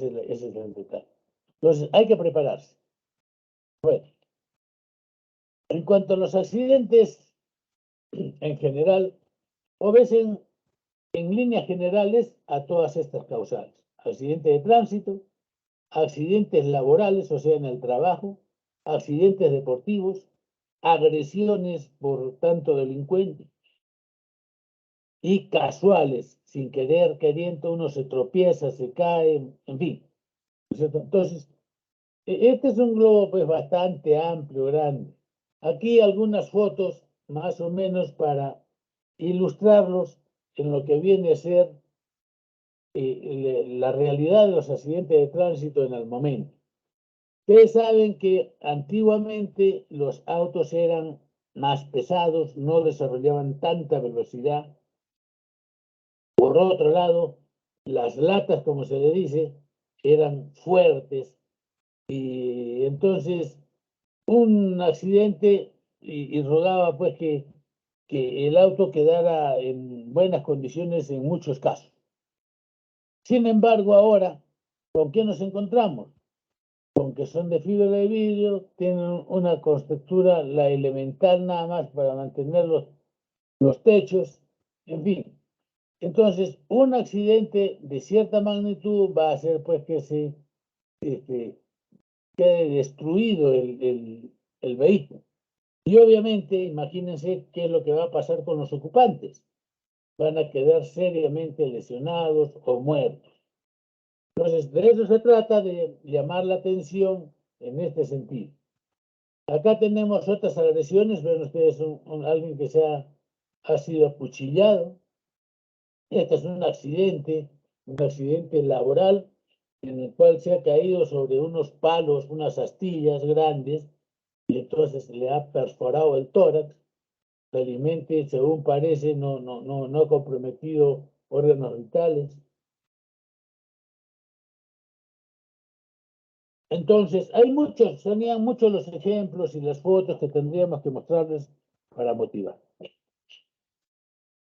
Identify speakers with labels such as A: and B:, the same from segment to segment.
A: Ese es el detalle. Entonces, hay que prepararse. Bueno, en cuanto a los accidentes, en general, obedecen en líneas generales a todas estas causales. Accidentes de tránsito, accidentes laborales, o sea, en el trabajo, accidentes deportivos, agresiones por tanto delincuente y casuales, sin querer, queriendo, uno se tropieza, se cae, en fin. ¿No es cierto? Entonces, este es un globo pues bastante amplio, grande. Aquí algunas fotos más o menos para ilustrarlos en lo que viene a ser la realidad de los accidentes de tránsito en el momento. Ustedes saben que antiguamente los autos eran más pesados, no desarrollaban tanta velocidad. Por otro lado, las latas, como se le dice, eran fuertes y entonces un accidente y rogaba pues que el auto quedara en buenas condiciones en muchos casos. Sin embargo, ahora, ¿con qué nos encontramos? Con que son de fibra de vidrio, tienen una constructura, la elemental nada más para mantener los techos, en fin. Entonces, un accidente de cierta magnitud va a hacer pues que se este, quede destruido el vehículo. Y obviamente, imagínense qué es lo que va a pasar con los ocupantes. Van a quedar seriamente lesionados o muertos. Entonces, de eso se trata, de llamar la atención en este sentido. Acá tenemos otras agresiones. Ven ustedes alguien que ha sido acuchillado. Este es un accidente laboral en el cual se ha caído sobre unos palos, unas astillas grandes, y entonces le ha perforado el tórax. Felizmente, según parece, no ha comprometido órganos vitales. Entonces, serían muchos los ejemplos y las fotos que tendríamos que mostrarles para motivar.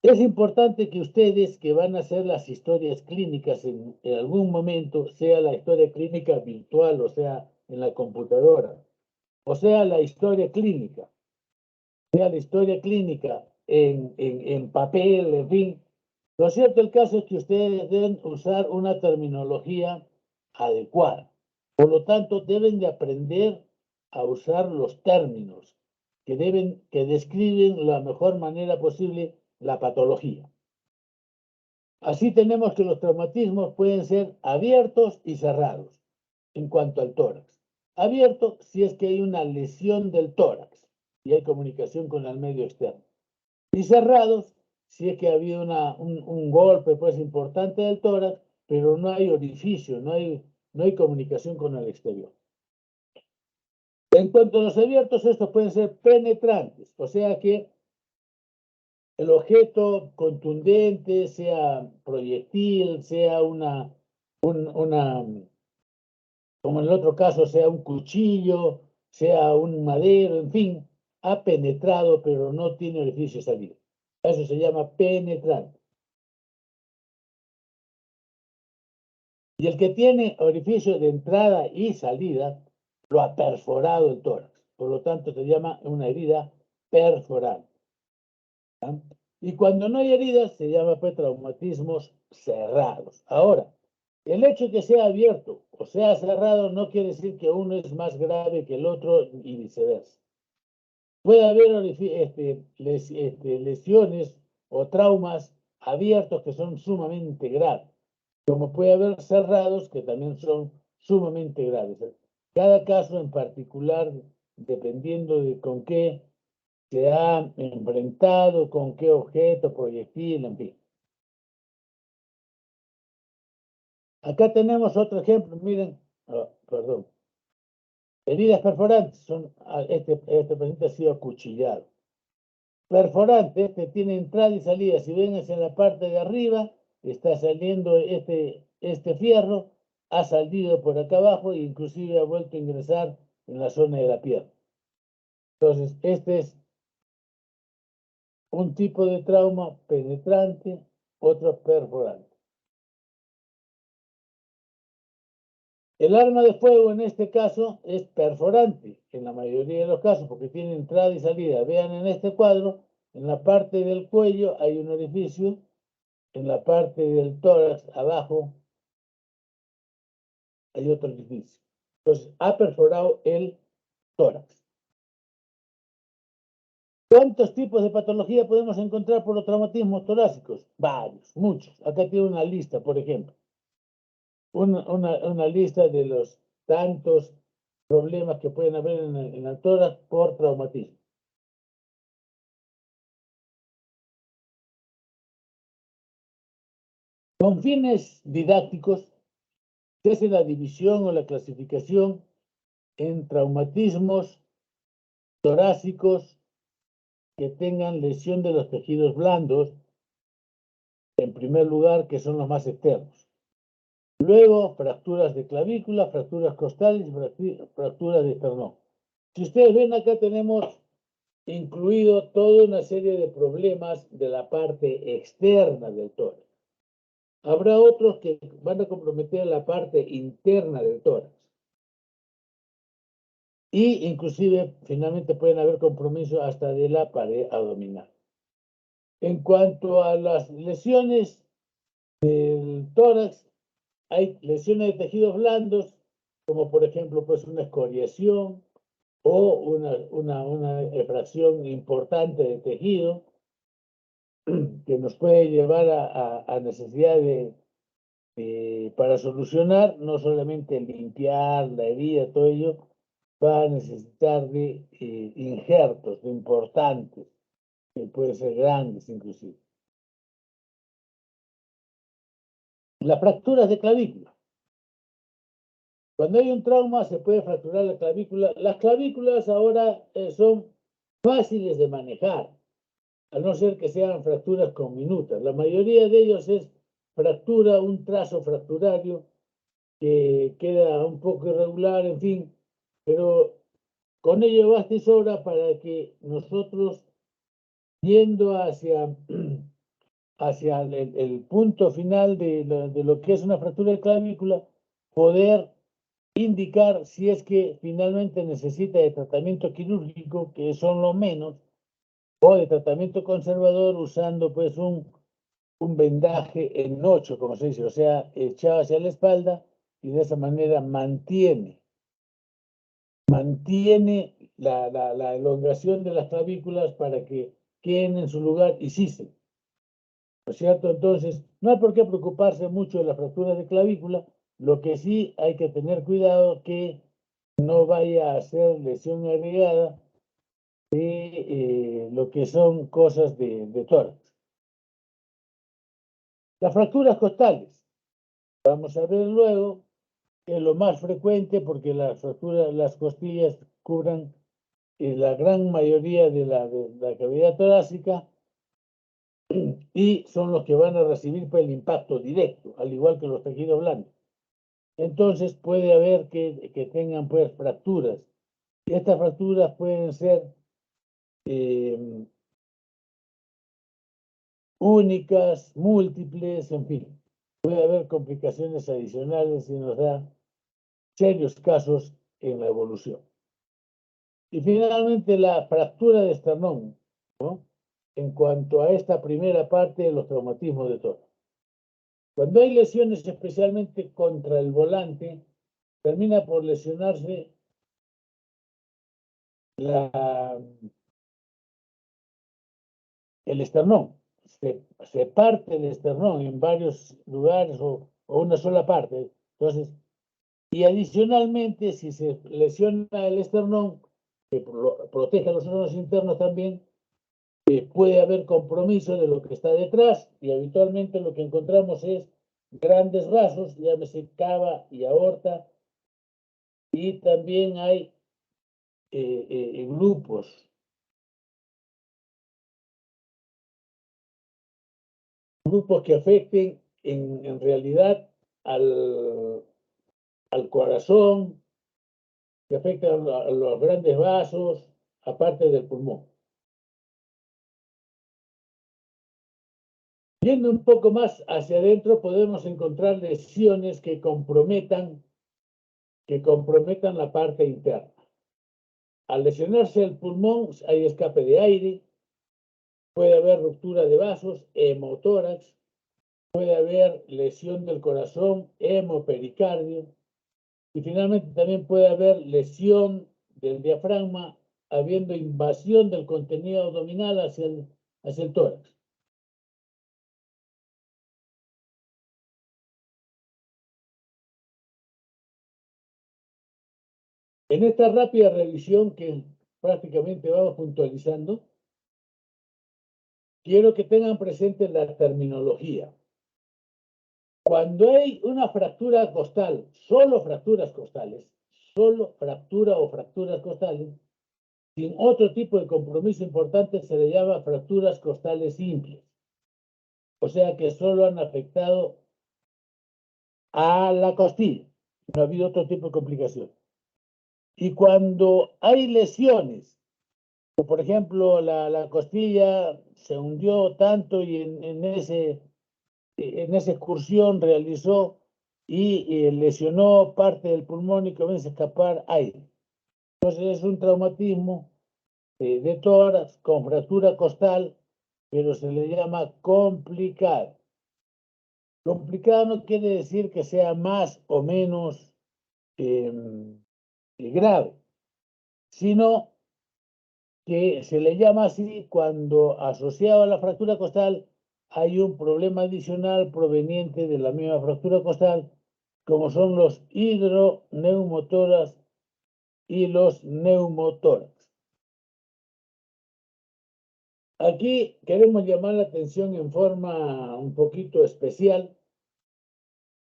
A: Es importante que ustedes que van a hacer las historias clínicas en algún momento, sea la historia clínica virtual, o sea, en la computadora, o sea, la historia clínica, en papel, en fin. Lo cierto el caso es que ustedes deben usar una terminología adecuada. Por lo tanto, deben de aprender a usar los términos que describen la mejor manera posible la patología. Así tenemos que los traumatismos pueden ser abiertos y cerrados en cuanto al tórax. Abierto si es que hay una lesión del tórax y hay comunicación con el medio externo. Y cerrados si es que ha habido un golpe pues importante del tórax, pero no hay orificio, no hay comunicación con el exterior. En cuanto a los abiertos, estos pueden ser penetrantes, o sea que el objeto contundente, sea proyectil, sea como en el otro caso, sea un cuchillo, sea un madero, en fin, ha penetrado, pero no tiene orificio de salida. Eso se llama penetrante. Y el que tiene orificio de entrada y salida, lo ha perforado el tórax. Por lo tanto, se llama una herida perforante. ¿Ah? Y cuando no hay heridas, se llama pues traumatismos cerrados. Ahora, el hecho de que sea abierto o sea cerrado no quiere decir que uno es más grave que el otro y viceversa. Puede haber lesiones o traumas abiertos que son sumamente graves, como puede haber cerrados que también son sumamente graves. Cada caso en particular, dependiendo de con qué se ha enfrentado, con qué objeto, proyectil, en fin. Acá tenemos otro ejemplo, miren, perdón, heridas perforantes, este paciente ha sido acuchillado. Perforante, este tiene entrada y salida, si ven es en la parte de arriba, está saliendo este fierro, ha salido por acá abajo e inclusive ha vuelto a ingresar en la zona de la pierna. Entonces, este es un tipo de trauma penetrante, otro perforante. El arma de fuego en este caso es perforante, en la mayoría de los casos, porque tiene entrada y salida. Vean en este cuadro, en la parte del cuello hay un orificio, en la parte del tórax abajo hay otro orificio. Entonces, ha perforado el tórax. ¿Cuántos tipos de patología podemos encontrar por los traumatismos torácicos? Varios, muchos. Acá tiene una lista, por ejemplo. Una lista de los tantos problemas que pueden haber en el tórax por traumatismo. Con fines didácticos, se hace la división o la clasificación en traumatismos torácicos que tengan lesión de los tejidos blandos, en primer lugar, que son los más externos. Luego, fracturas de clavícula, fracturas costales y fracturas de esternón. Si ustedes ven, acá tenemos incluido toda una serie de problemas de la parte externa del tórax. Habrá otros que van a comprometer la parte interna del tórax. Y inclusive, finalmente, pueden haber compromiso hasta de la pared abdominal. En cuanto a las lesiones del tórax, hay lesiones de tejidos blandos, como por ejemplo, pues una escoriación o una efracción importante de tejido que nos puede llevar a necesidad para solucionar, no solamente limpiar la herida, todo ello, va a necesitar de injertos de importantes, que pueden ser grandes inclusive. Las fracturas de clavícula. Cuando hay un trauma se puede fracturar la clavícula. Las clavículas ahora son fáciles de manejar, a no ser que sean fracturas conminutas. La mayoría de ellos es fractura, un trazo fracturario que queda un poco irregular, en fin, pero con ello basta y sobra para que nosotros, yendo hacia el punto final de lo que es una fractura de clavícula, poder indicar si es que finalmente necesita de tratamiento quirúrgico, que son lo menos, o de tratamiento conservador usando pues un vendaje en 8, como se dice, o sea, echado hacia la espalda y de esa manera mantiene la elongación de las clavículas para que queden en su lugar y sí se. ¿No es cierto? Entonces, no hay por qué preocuparse mucho de la fractura de clavícula, lo que sí hay que tener cuidado que no vaya a ser lesión agregada de lo que son cosas de tórax. Las fracturas costales, vamos a ver luego, que es lo más frecuente porque las fracturas, las costillas cubran la gran mayoría de la cavidad torácica y son los que van a recibir pues, el impacto directo, al igual que los tejidos blandos. Entonces puede haber que tengan pues fracturas. Y estas fracturas pueden ser únicas, múltiples, en fin. Puede haber complicaciones adicionales y nos da serios casos en la evolución. Y finalmente la fractura de esternón, ¿no? En cuanto a esta primera parte de los traumatismos de tórax. Cuando hay lesiones especialmente contra el volante, termina por lesionarse el esternón. Se parte el esternón en varios lugares o una sola parte. Entonces, y adicionalmente, si se lesiona el esternón, que protege a los órganos internos también, puede haber compromiso de lo que está detrás y habitualmente lo que encontramos es grandes vasos, llámese cava y aorta, y también hay grupos que afecten en realidad al corazón, que afectan a los grandes vasos, aparte del pulmón. Yendo un poco más hacia adentro, podemos encontrar lesiones que comprometan que comprometan la parte interna. Al lesionarse el pulmón, hay escape de aire, puede haber ruptura de vasos, hemotórax, puede haber lesión del corazón, hemopericardio, y finalmente también puede haber lesión del diafragma, habiendo invasión del contenido abdominal hacia el tórax. En esta rápida revisión que prácticamente vamos puntualizando, quiero que tengan presente la terminología. Cuando hay una fractura costal, solo fracturas costales, solo fractura o fracturas costales, sin otro tipo de compromiso importante, se le llama fracturas costales simples. O sea que solo han afectado a la costilla, no ha habido otro tipo de complicación. Y cuando hay lesiones, por ejemplo, la costilla se hundió tanto y en esa excursión realizó y lesionó parte del pulmón y comienza a escapar aire. Entonces es un traumatismo de tórax con fractura costal, pero se le llama complicado. Complicado no quiere decir que sea más o menos grave, sino que se le llama así cuando asociado a la fractura costal hay un problema adicional proveniente de la misma fractura costal, como son los hidroneumotórax y los neumotórax. Aquí queremos llamar la atención en forma un poquito especial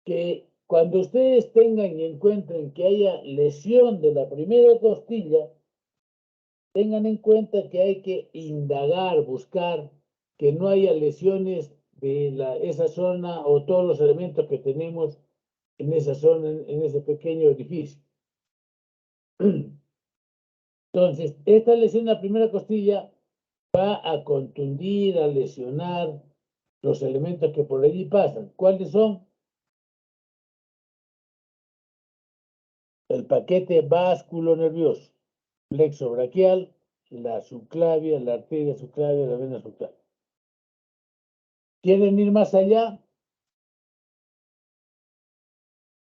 A: que cuando ustedes tengan y encuentren que haya lesión de la primera costilla, tengan en cuenta que hay que indagar, buscar que no haya lesiones de esa zona o todos los elementos que tenemos en esa zona, en ese pequeño orificio. Entonces, esta lesión de la primera costilla va a contundir, a lesionar los elementos que por allí pasan. ¿Cuáles son? El paquete vasculonervioso, plexo braquial, la subclavia, la arteria subclavia, la vena subclavia. ¿Quieren ir más allá?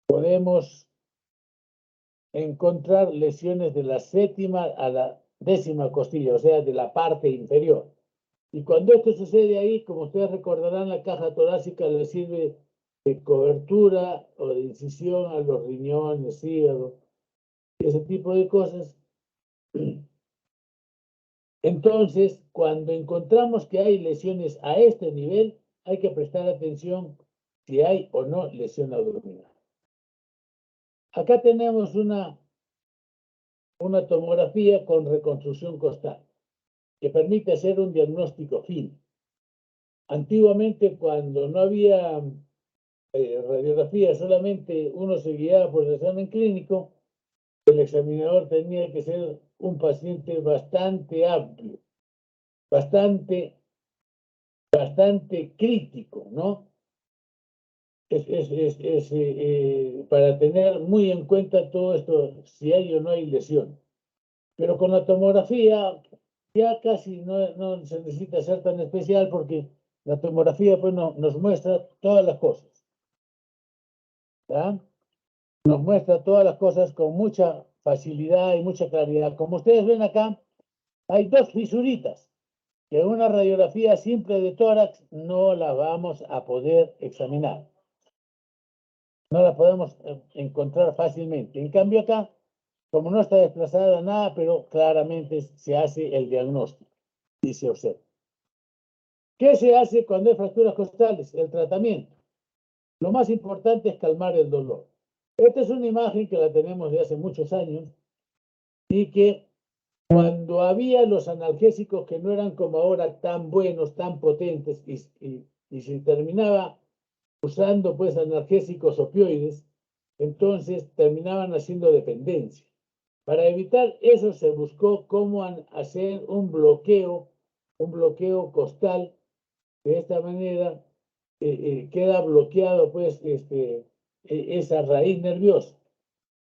A: Podemos encontrar lesiones de la séptima a la décima costilla, o sea, de la parte inferior. Y cuando esto sucede ahí, como ustedes recordarán, la caja torácica le sirve de cobertura o de incisión a los riñones, hígado, ese tipo de cosas. Entonces, cuando encontramos que hay lesiones a este nivel, hay que prestar atención si hay o no lesión abdominal. Acá tenemos una tomografía con reconstrucción costal que permite hacer un diagnóstico fino. Antiguamente, cuando no había radiografía, solamente uno se guiaba por el examen clínico, el examinador tenía que ser un paciente bastante amplio, bastante crítico, ¿no? Para tener muy en cuenta todo esto, si hay o no hay lesión. Pero con la tomografía ya casi no se necesita ser tan especial porque la tomografía pues, nos muestra todas las cosas. ¿Ya? Nos muestra todas las cosas con mucha facilidad y mucha claridad. Como ustedes ven acá, hay dos fisuritas que en una radiografía simple de tórax no la vamos a poder examinar. No la podemos encontrar fácilmente. En cambio acá, como no está desplazada nada, pero claramente se hace el diagnóstico y se observa. ¿Qué se hace cuando hay fracturas costales? El tratamiento. Lo más importante es calmar el dolor. Esta es una imagen que la tenemos de hace muchos años y que cuando había los analgésicos que no eran como ahora tan buenos, tan potentes y se terminaba usando pues analgésicos opioides, entonces terminaban haciendo dependencia. Para evitar eso se buscó cómo hacer un bloqueo costal. De esta manera queda bloqueado pues esa raíz nerviosa.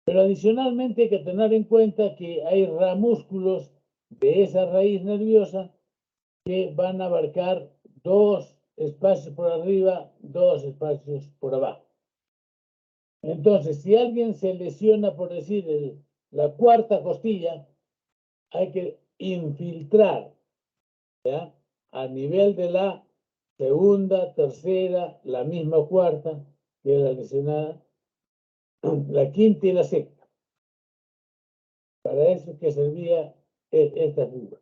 A: Pero adicionalmente hay que tener en cuenta que hay músculos de esa raíz nerviosa que van a abarcar 2 espacios por arriba, 2 espacios por abajo. Entonces, si alguien se lesiona, por decir, la cuarta costilla, hay que infiltrar, ¿ya?, a nivel de la segunda, tercera, la misma cuarta, que es la lesionada, la quinta y la sexta. Para eso que servía esta figura.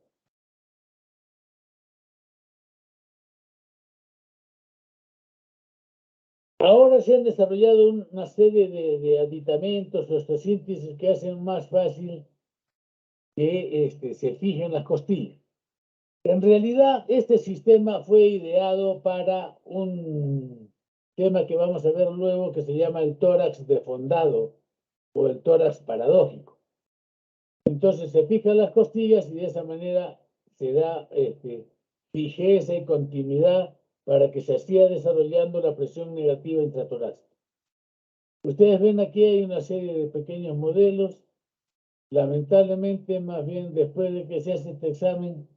A: Ahora se han desarrollado una serie de aditamentos o osteosíntesis que hacen más fácil que se fijen las costillas. En realidad, este sistema fue ideado para un tema que vamos a ver luego que se llama el tórax defondado o el tórax paradójico. Entonces se fijan las costillas y de esa manera se da fijeza y continuidad para que se siga desarrollando la presión negativa intratorácica. Ustedes ven aquí hay una serie de pequeños modelos. Lamentablemente, más bien después de que se hace este examen,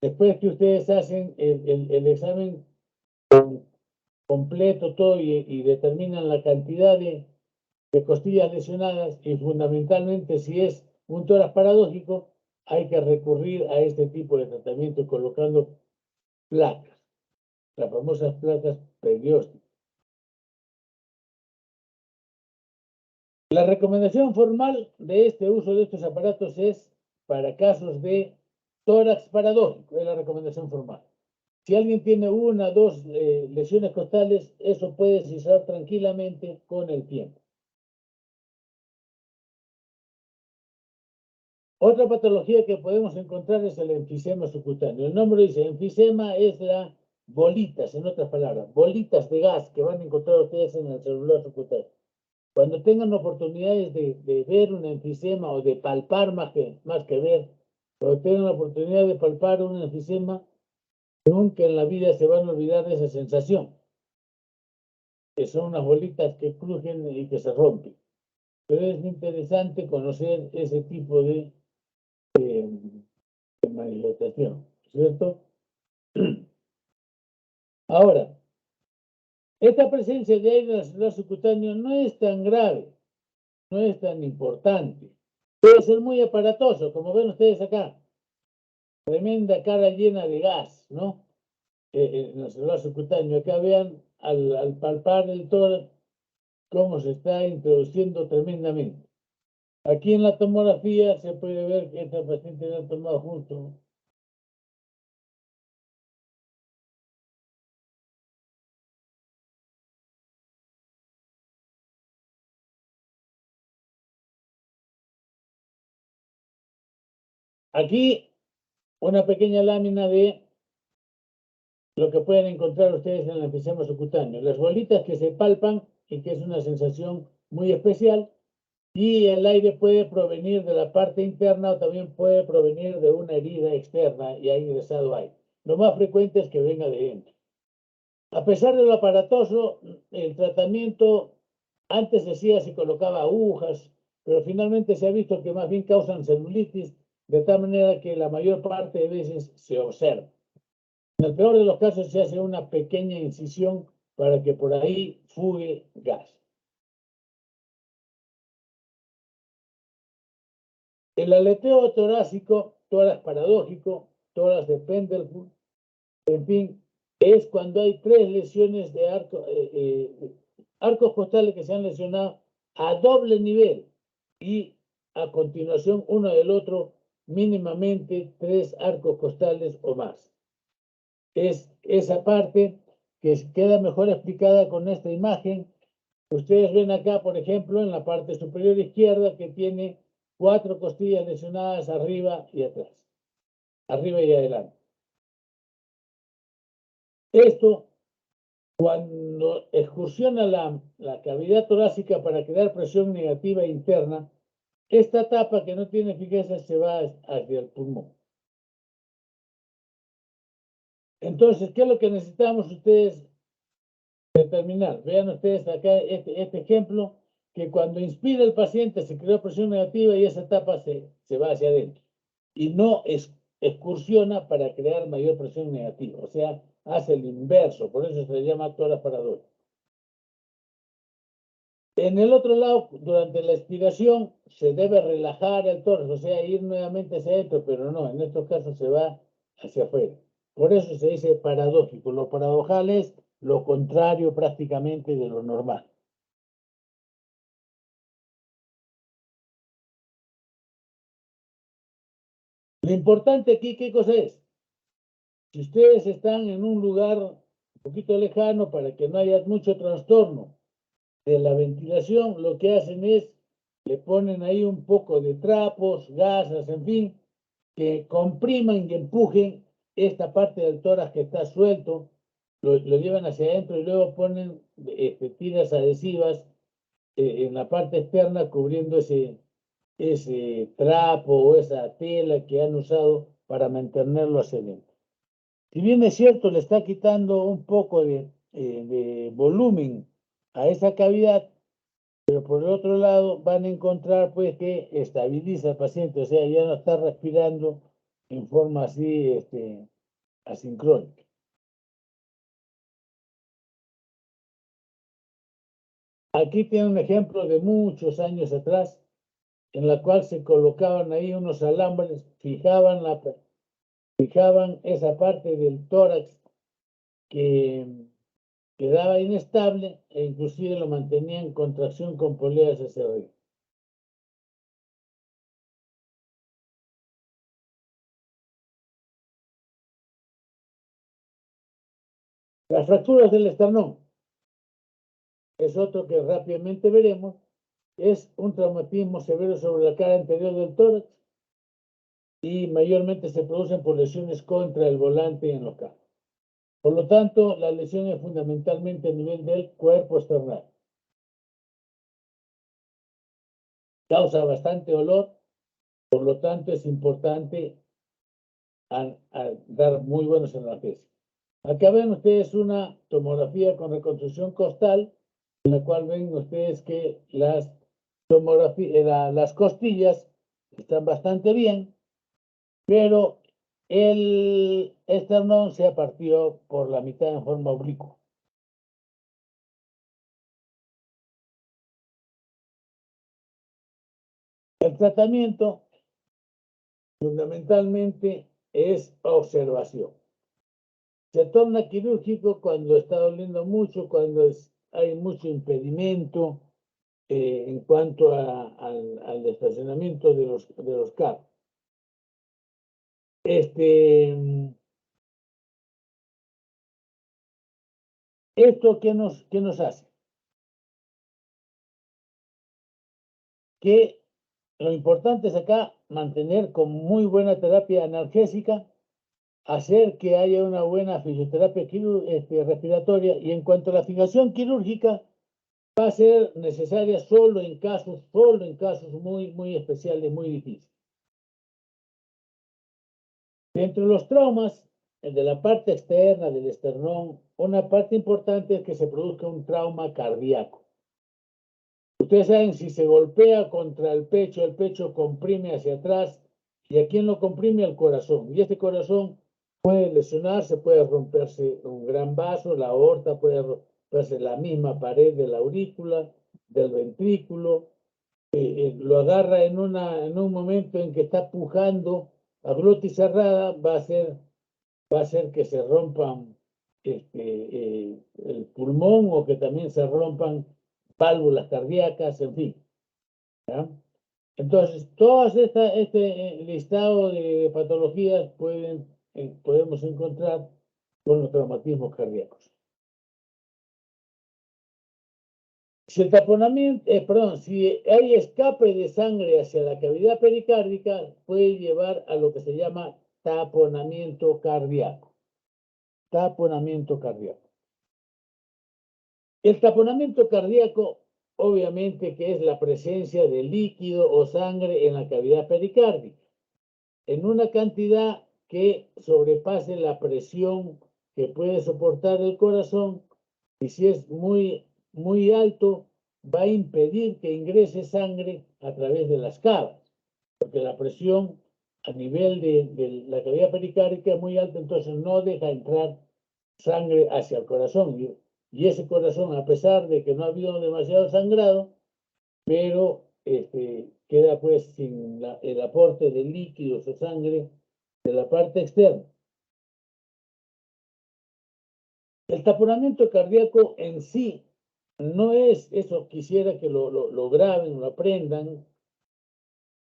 A: después que ustedes hacen el examen completo todo y determinan la cantidad de costillas lesionadas y fundamentalmente si es un tórax paradójico, hay que recurrir a este tipo de tratamiento colocando placas, las famosas placas periósticas. La recomendación formal de este uso de estos aparatos es para casos de tórax paradójico, es la recomendación formal. Si alguien tiene 1 o 2 lesiones costales, eso puede cesar tranquilamente con el tiempo. Otra patología que podemos encontrar es el enfisema subcutáneo. El nombre dice, enfisema es la bolitas, en otras palabras, bolitas de gas que van a encontrar ustedes en el celular subcutáneo. Cuando tengan oportunidades de ver un enfisema o de palpar más que ver, cuando tengan la oportunidad de palpar un enfisema, nunca en la vida se van a olvidar de esa sensación, que son unas bolitas que crujen y que se rompen. Pero es interesante conocer ese tipo de manifestación, ¿cierto? Ahora, esta presencia de aire en el celular subcutáneo no es tan grave, no es tan importante. Puede ser muy aparatoso, como ven ustedes acá. Tremenda cara llena de gas, ¿no? En el celular subcutáneo. Acá vean al palpar el tórax cómo se está introduciendo tremendamente. Aquí en la tomografía se puede ver que esta paciente la ha tomado justo. Aquí una pequeña lámina de lo que pueden encontrar ustedes en el enfisema subcutáneo. Las bolitas que se palpan y que es una sensación muy especial. Y el aire puede provenir de la parte interna o también puede provenir de una herida externa y ha ingresado aire. Lo más frecuente es que venga de dentro. A pesar de lo aparatoso, el tratamiento antes decía se colocaba agujas, pero finalmente se ha visto que más bien causan celulitis, de tal manera que la mayor parte de veces se observa. En el peor de los casos se hace una pequeña incisión para que por ahí fugue gas. El aleteo torácico, tórax paradójico, tórax de Pendelbury, en fin, es cuando hay 3 lesiones de arcos costales que se han lesionado a doble nivel y a continuación uno del otro mínimamente 3 arcos costales o más. Es esa parte que queda mejor explicada con esta imagen. Ustedes ven acá, por ejemplo, en la parte superior izquierda que tiene 4 costillas lesionadas arriba y atrás, arriba y adelante. Esto, cuando excursiona la cavidad torácica para crear presión negativa interna, esta tapa que no tiene fijeza se va hacia el pulmón. Entonces, ¿qué es lo que necesitamos ustedes determinar? Vean ustedes acá este ejemplo, que cuando inspira el paciente se creó presión negativa y esa etapa se va hacia adentro y no excursiona para crear mayor presión negativa, o sea, hace el inverso, por eso se le llama tórax paradójico. En el otro lado, durante la expiración, se debe relajar el tórax, o sea, ir nuevamente hacia adentro, pero no, en estos casos se va hacia afuera. Por eso se dice paradójico. Lo paradojal es lo contrario prácticamente de lo normal. Lo importante aquí, ¿qué cosa es? Si ustedes están en un lugar un poquito lejano para que no haya mucho trastorno de la ventilación, lo que hacen es, le ponen ahí un poco de trapos, gasas, en fin, que compriman y empujen esta parte del tórax que está suelto, lo llevan hacia adentro y luego ponen tiras adhesivas en la parte externa cubriendo ese trapo o esa tela que han usado para mantenerlo hacia adentro. Si bien es cierto, le está quitando un poco de volumen a esa cavidad, pero por el otro lado van a encontrar pues que estabiliza al paciente, o sea, ya no está respirando en forma así asincrónica. Aquí tiene un ejemplo de muchos años atrás, en la cual se colocaban ahí unos alambres, fijaban esa parte del tórax que quedaba inestable e inclusive lo mantenía en contracción con poleas hacia arriba. Las fracturas del esternón es otro que rápidamente veremos. Es un traumatismo severo sobre la cara anterior del tórax y mayormente se producen por lesiones contra el volante en los carros. Por lo tanto, la lesión es fundamentalmente a nivel del cuerpo esternal. Causa bastante dolor, por lo tanto es importante dar muy buenos analgésicos. Acá ven ustedes una tomografía con reconstrucción costal, en la cual ven ustedes que las costillas están bastante bien, pero el esternón se ha partido por la mitad en forma oblicua. El tratamiento fundamentalmente es observación. Se torna quirúrgico cuando está doliendo mucho, cuando hay mucho impedimento en cuanto al estacionamiento de los carros. ¿Esto qué nos hace? Que lo importante es acá mantener con muy buena terapia analgésica, hacer que haya una buena fisioterapia respiratoria, y en cuanto a la fijación quirúrgica, va a ser necesaria solo en casos muy, muy especiales, muy difíciles. Dentro de los traumas, el de la parte externa del esternón, una parte importante es que se produzca un trauma cardíaco. Ustedes saben, si se golpea contra el pecho comprime hacia atrás, y ¿a quién lo comprime? Al corazón. Y este corazón puede lesionarse, puede romperse un gran vaso, la aorta, puede romperse la misma pared de la aurícula, del ventrículo. Lo agarra en un momento en que está pujando a glotis cerrada, va a hacer que se rompan el pulmón, o que también se rompan válvulas cardíacas, en fin. ¿Ya? Entonces, este listado de patologías podemos encontrar con los traumatismos cardíacos. Si el taponamiento, si hay escape de sangre hacia la cavidad pericárdica, puede llevar a lo que se llama taponamiento cardíaco. Taponamiento cardíaco. El taponamiento cardíaco, obviamente, que es la presencia de líquido o sangre en la cavidad pericárdica, en una cantidad que sobrepase la presión que puede soportar el corazón, y si es muy, muy alto, va a impedir que ingrese sangre a través de las cavas, porque la presión a nivel de la cavidad pericárdica es muy alta, entonces no deja entrar sangre hacia el corazón. Y ese corazón, a pesar de que no ha habido demasiado sangrado, pero queda pues sin el aporte de líquidos o sangre de la parte externa. El taponamiento cardíaco en sí no es eso, quisiera que lo graben, lo aprendan.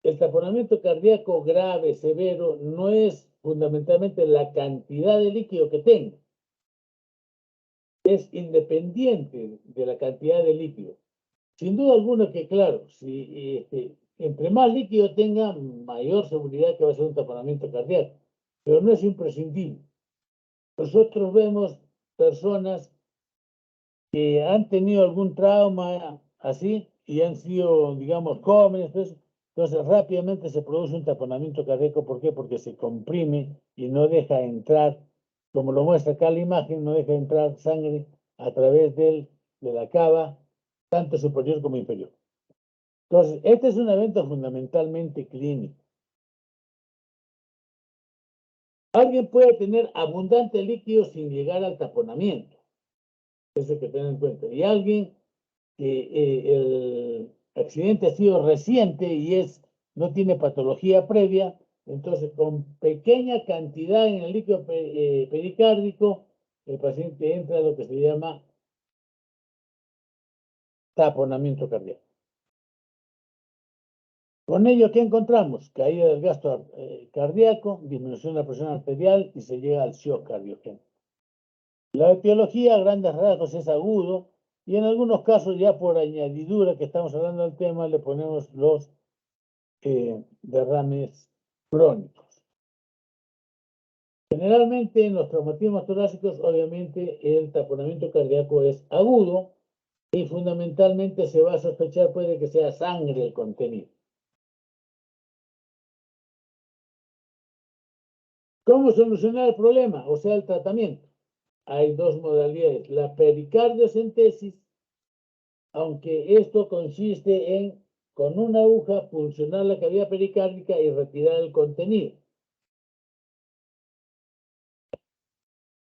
A: El taponamiento cardíaco grave, severo, no es fundamentalmente la cantidad de líquido que tenga. Es independiente de la cantidad de líquido. Sin duda alguna que, claro, si entre más líquido tenga, mayor seguridad que va a ser un taponamiento cardíaco, pero no es imprescindible. Nosotros vemos personas que han tenido algún trauma así y han sido, digamos, jóvenes, pues, entonces rápidamente se produce un taponamiento cardíaco. ¿Por qué? Porque se comprime y no deja entrar, como lo muestra acá la imagen, no deja entrar sangre a través de la cava, tanto superior como inferior. Entonces, este es un evento fundamentalmente clínico. Alguien puede tener abundante líquido sin llegar al taponamiento. Eso hay que tener en cuenta. Y alguien que el accidente ha sido reciente y no tiene patología previa, entonces con pequeña cantidad en el líquido pericárdico, el paciente entra a lo que se llama taponamiento cardíaco. Con ello, ¿qué encontramos? Caída del gasto cardíaco, disminución de la presión arterial y se llega al shock cardiogénico. La etiología a grandes rasgos es agudo y en algunos casos ya por añadidura que estamos hablando del tema le ponemos los derrames crónicos. Generalmente en los traumatismos torácicos, obviamente el taponamiento cardíaco es agudo y fundamentalmente se va a sospechar puede que sea sangre el contenido. ¿Cómo solucionar el problema? O sea, el tratamiento. Hay dos modalidades. La pericardiocentesis, aunque esto consiste en, con una aguja, puncionar la cavidad pericárdica y retirar el contenido.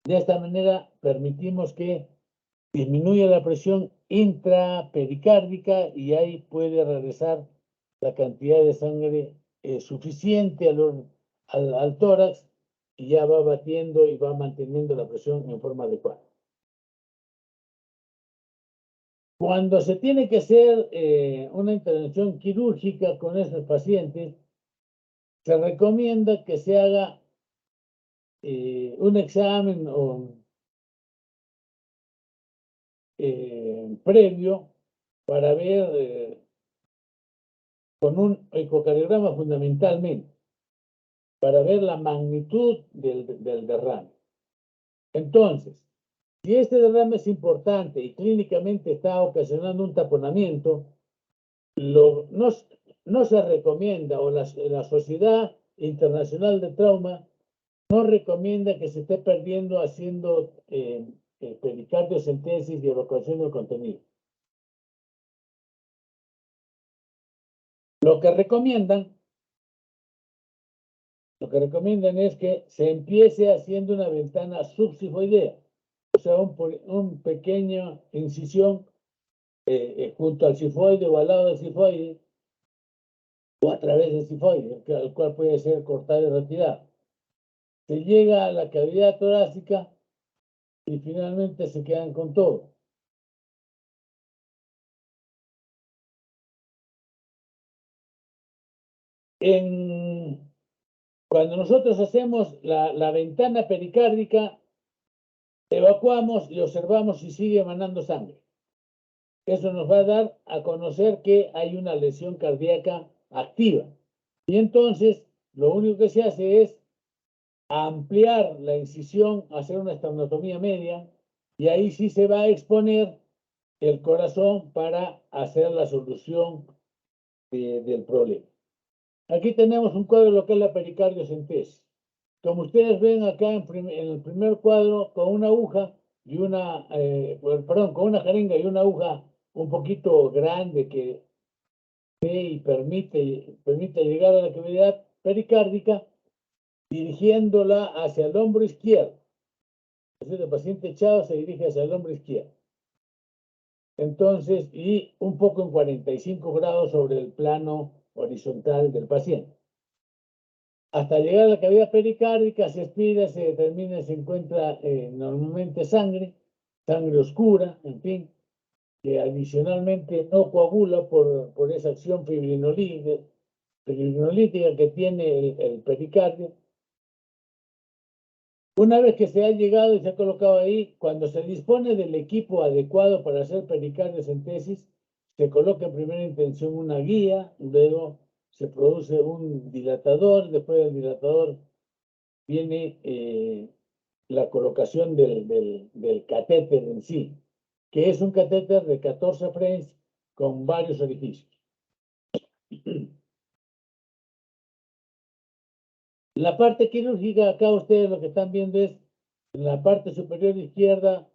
A: De esta manera permitimos que disminuya la presión intrapericárdica y ahí puede regresar la cantidad de sangre suficiente al tórax y ya va batiendo y va manteniendo la presión en forma adecuada. Cuando se tiene que hacer una intervención quirúrgica con esos pacientes, se recomienda que se haga un examen previo para ver con un ecocardiograma fundamentalmente, para ver la magnitud del derrame. Entonces, si este derrame es importante y clínicamente está ocasionando un taponamiento, no se recomienda, o la Sociedad Internacional de Trauma no recomienda que se esté perdiendo haciendo pericardiocentesis y evacuación del contenido. Lo que recomiendan es que se empiece haciendo una ventana subsifoidea, o sea, un pequeña incisión junto al sifoide o al lado del sifoide o a través del sifoide, el cual puede ser cortado y retirado. Se llega a la cavidad torácica y finalmente se quedan con todo. Cuando nosotros hacemos la ventana pericárdica, evacuamos y observamos si sigue emanando sangre. Eso nos va a dar a conocer que hay una lesión cardíaca activa. Y entonces, lo único que se hace es ampliar la incisión, hacer una estenotomía media, y ahí sí se va a exponer el corazón para hacer la solución del problema. Aquí tenemos un cuadro de lo que es la pericardiocentesis. como ustedes ven acá en el primer cuadro, con una aguja y perdón, con una jeringa y una aguja un poquito grande que ve y permite llegar a la cavidad pericárdica, dirigiéndola hacia el hombro izquierdo. Es decir, el paciente echado se dirige hacia el hombro izquierdo. Entonces, y un poco en 45 grados sobre el plano horizontal del paciente. Hasta llegar a la cavidad pericárdica, se aspira, se determina, se encuentra normalmente sangre oscura, en fin, que adicionalmente no coagula por esa acción fibrinolítica que tiene el pericardio. Una vez que se ha llegado y se ha colocado ahí, cuando se dispone del equipo adecuado para hacer pericardiocentesis, se coloca en primera intención una guía, luego se produce un dilatador, después del dilatador viene la colocación del catéter en sí, que es un catéter de 14 French con varios orificios. La parte quirúrgica, acá ustedes lo que están viendo es en la parte superior izquierda,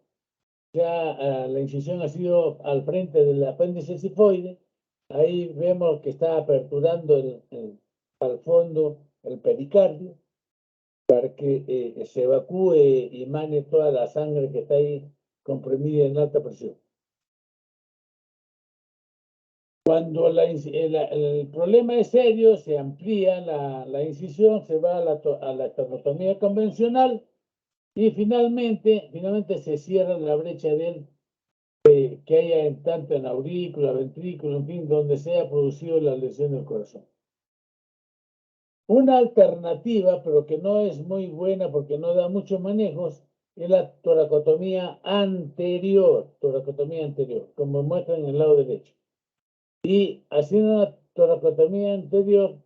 A: ya la incisión ha sido al frente del apéndice sifoide. Ahí vemos que está aperturando al fondo el pericardio para que se evacúe y emane toda la sangre que está ahí comprimida en alta presión. Cuando el problema es serio, se amplía la incisión, se va a la esternotomía convencional y finalmente se cierra la brecha que haya tanto en aurícula, ventrículo, en fin, donde se haya producido la lesión del corazón. Una alternativa, pero que no es muy buena porque no da muchos manejos, es la toracotomía anterior, como muestra en el lado derecho. Y haciendo una toracotomía anterior,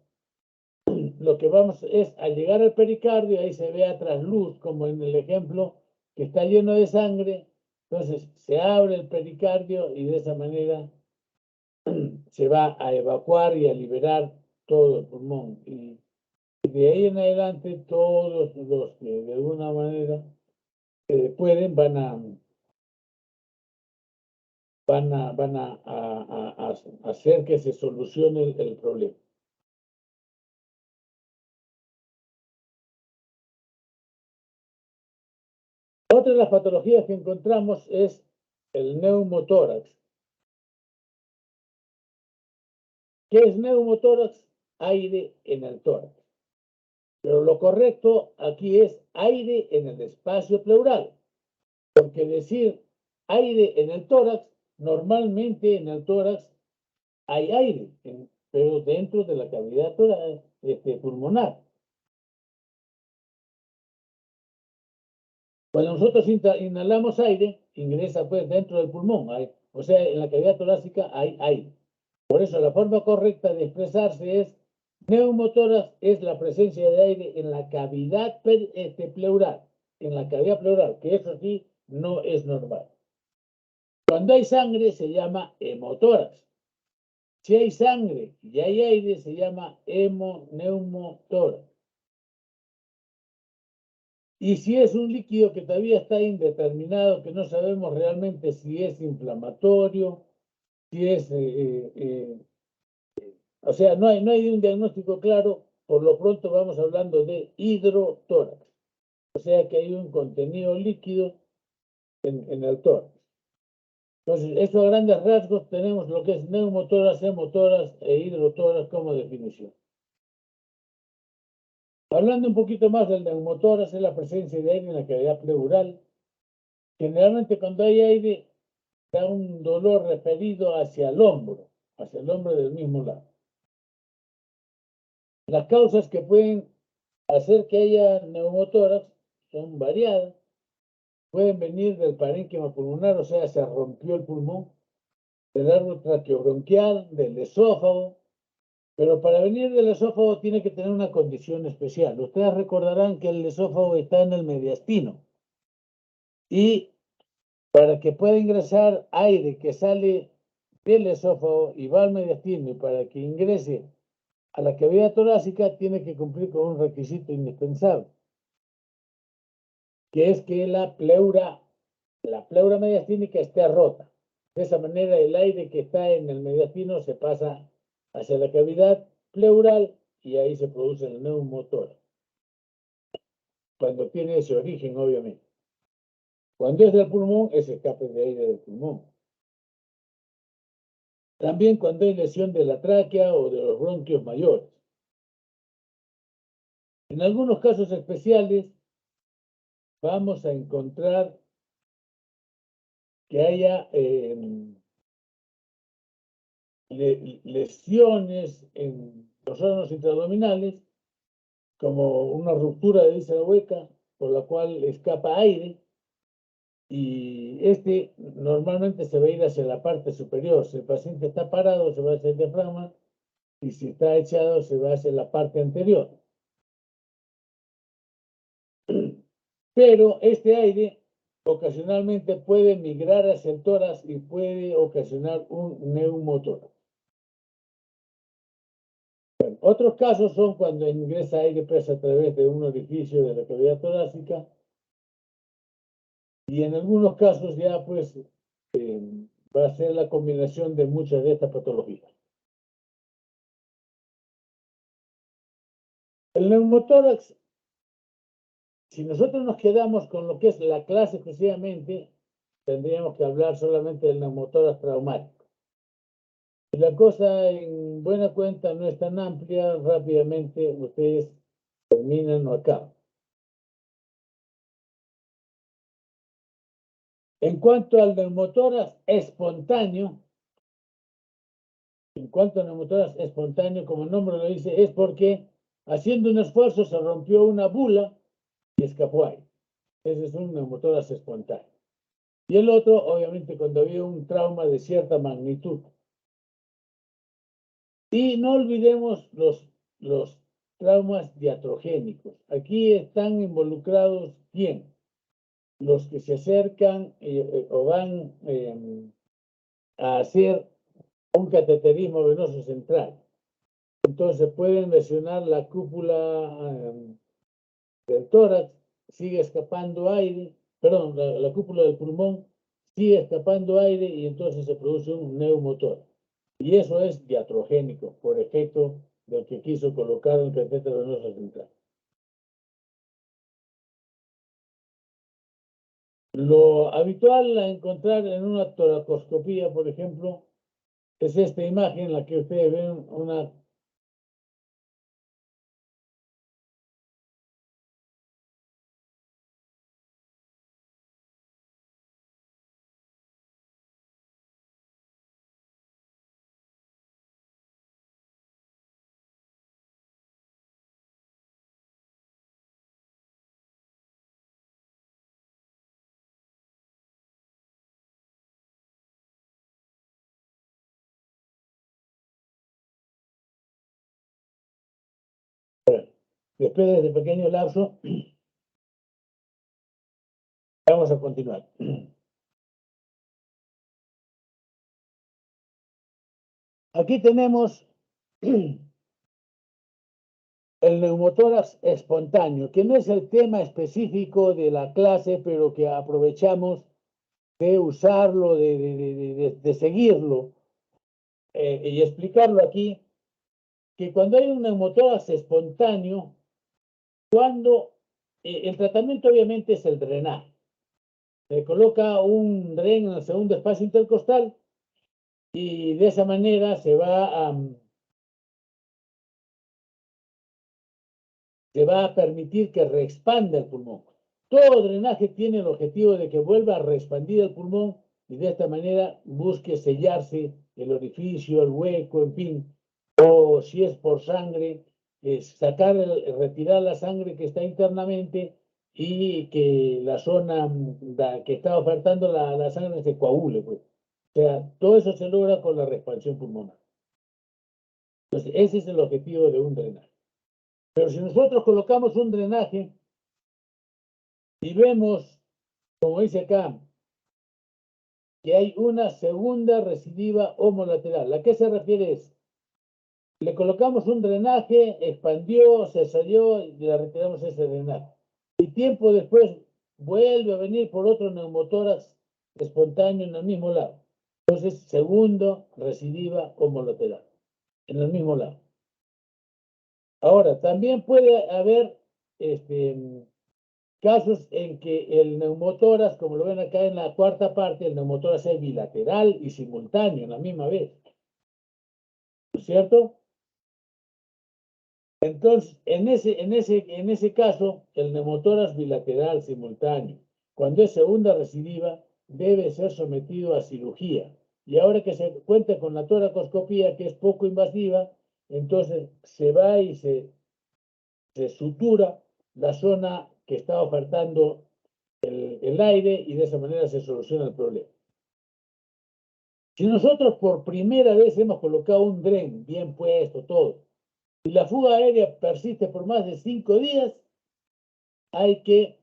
A: lo que vamos es al llegar al pericardio, ahí se ve a trasluz, como en el ejemplo que está lleno de sangre, entonces se abre el pericardio y de esa manera se va a evacuar y a liberar todo el pulmón. Y de ahí en adelante todos los que de alguna manera pueden van a hacer que se solucione el problema. Otra de las patologías que encontramos es el neumotórax. ¿Qué es neumotórax? Aire en el tórax. Pero lo correcto aquí es aire en el espacio pleural. Porque decir aire en el tórax, normalmente en el tórax hay aire, pero dentro de la cavidad pulmonar. Cuando nosotros inhalamos aire, ingresa pues dentro del pulmón. O sea, en la cavidad torácica hay aire. Por eso la forma correcta de expresarse es neumotórax es la presencia de aire en la cavidad pleural, que eso sí no es normal. Cuando hay sangre se llama hemotórax. Si hay sangre y hay aire se llama hemoneumotórax. Y si es un líquido que todavía está indeterminado, que no sabemos realmente si es inflamatorio, si es o sea, no hay un diagnóstico claro, por lo pronto vamos hablando de hidrotórax. O sea que hay un contenido líquido en el tórax. Entonces, eso a grandes rasgos tenemos lo que es neumotórax, hemotórax e hidrotórax como definición. Hablando un poquito más del neumotórax, es la presencia de aire en la cavidad pleural. Generalmente cuando hay aire, da un dolor referido hacia el hombro del mismo lado. Las causas que pueden hacer que haya neumotórax son variadas. Pueden venir del parénquima pulmonar, o sea, se rompió el pulmón, del árbol traqueobronquial, del esófago, pero para venir del esófago tiene que tener una condición especial. Ustedes recordarán que el esófago está en el mediastino y para que pueda ingresar aire que sale del esófago y va al mediastino y para que ingrese a la cavidad torácica tiene que cumplir con un requisito indispensable. que es que la pleura mediastínica esté rota. De esa manera el aire que está en el mediastino se pasa hacia la cavidad pleural y ahí se produce el neumotórax. Cuando tiene ese origen, obviamente. Cuando es del pulmón, es escape de aire del pulmón. También cuando hay lesión de la tráquea o de los bronquios mayores. En algunos casos especiales vamos a encontrar que haya lesiones en los órganos intraabdominales, como una ruptura de víscera hueca, por la cual escapa aire, y este normalmente se va a ir hacia la parte superior. Si el paciente está parado, se va hacia el diafragma, y si está echado, se va hacia la parte anterior. Pero este aire ocasionalmente puede migrar hacia el tórax y puede ocasionar un neumotórax. Bueno, otros casos son cuando ingresa aire presa a través de un orificio de la cavidad torácica, y en algunos casos ya pues va a ser la combinación de muchas de estas patologías. El neumotórax, si nosotros nos quedamos con lo que es la clase exclusivamente, tendríamos que hablar solamente del neumotórax traumático. Si la cosa en buena cuenta no es tan amplia, rápidamente ustedes terminan o acaban. En cuanto al neumotórax espontáneo, como el nombre lo dice, es porque haciendo un esfuerzo se rompió una bula y escapó aire. Ese es un neumotórax espontáneo. Y el otro, obviamente, cuando había un trauma de cierta magnitud. Y no olvidemos los traumas diatrogénicos. Aquí están involucrados, ¿quién? Los que se acercan o van a hacer un cateterismo venoso central. Entonces pueden lesionar la cúpula del tórax, sigue escapando aire, perdón, la cúpula del pulmón sigue escapando aire y entonces se produce un neumotórax. Y eso es diatrogénico, por efecto del que quiso colocar el catéter venoso central. Lo habitual a encontrar en una toracoscopía, por ejemplo, es esta imagen en la que ustedes ven una después de este pequeño lapso, vamos a continuar. Aquí tenemos el neumotórax espontáneo, que no es el tema específico de la clase, pero que aprovechamos de usarlo, de seguirlo y explicarlo aquí, que cuando hay un neumotórax espontáneo, cuando el tratamiento obviamente es el drenaje. Se coloca un dren en el segundo espacio intercostal y de esa manera se va a permitir que reexpanda el pulmón. Todo drenaje tiene el objetivo de que vuelva a reexpandir el pulmón y de esta manera busque sellarse el orificio, el hueco, en fin, o si es por sangre, retirar la sangre que está internamente y que la zona que está ofertando la sangre se coagule, pues. O sea, todo eso se logra con la reexpansión pulmonar. Entonces, ese es el objetivo de un drenaje. Pero si nosotros colocamos un drenaje y vemos, como dice acá, que hay una segunda recidiva homolateral, ¿a qué se refiere eso? Le colocamos un drenaje, expandió, se salió y le retiramos ese drenaje. Y tiempo después vuelve a venir por otro neumotórax espontáneo en el mismo lado. Entonces, segundo, recidiva homolateral, en el mismo lado. Ahora, también puede haber casos en que el neumotórax, como lo ven acá en la cuarta parte, el neumotórax es bilateral y simultáneo en la misma vez. ¿No es cierto? Entonces, en ese caso, el neumotórax bilateral simultáneo, cuando es segunda recidiva, debe ser sometido a cirugía. Y ahora que se cuenta con la toracoscopía, que es poco invasiva, entonces se va y se sutura la zona que está ofertando el aire y de esa manera se soluciona el problema. Si nosotros por primera vez hemos colocado un dren bien puesto, todo, y la fuga aérea persiste por más de 5 días, hay que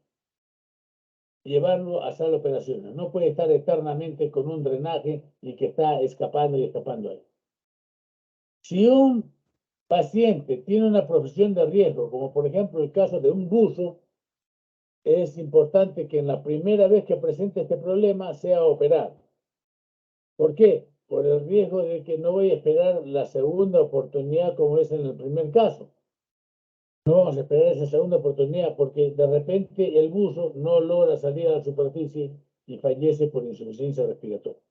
A: llevarlo a sala de operaciones. No puede estar eternamente con un drenaje y que está escapando y escapando ahí. Si un paciente tiene una profesión de riesgo, como por ejemplo el caso de un buzo, es importante que en la primera vez que presente este problema sea operado. ¿Por qué? Por el riesgo de que no voy a esperar la segunda oportunidad como es en el primer caso. No vamos a esperar esa segunda oportunidad porque de repente el buzo no logra salir a la superficie y fallece por insuficiencia respiratoria.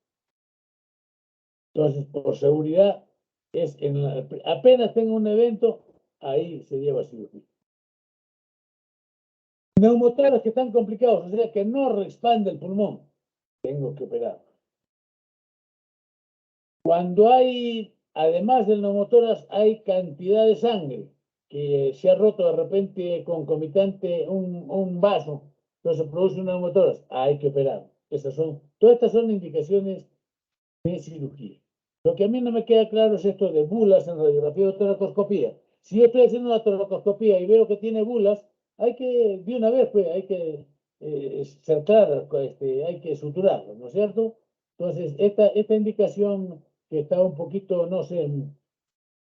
A: Entonces, por seguridad, apenas tenga un evento, ahí se lleva a cirugía. Neumotórax que están complicados, o sea que no expande el pulmón, tengo que operar. Cuando hay, además del neumotórax, hay cantidad de sangre que se ha roto de repente concomitante un vaso, entonces produce un neumotórax, hay que operar. Todas estas son indicaciones de cirugía. Lo que a mí no me queda claro es esto de bulas en radiografía o toracoscopía. Si yo estoy haciendo una toracoscopía y veo que tiene bulas, hay que, de una vez, pues, hay que cerrar, hay que suturarlo, ¿no es cierto? Entonces, esta indicación que está un poquito, no sé,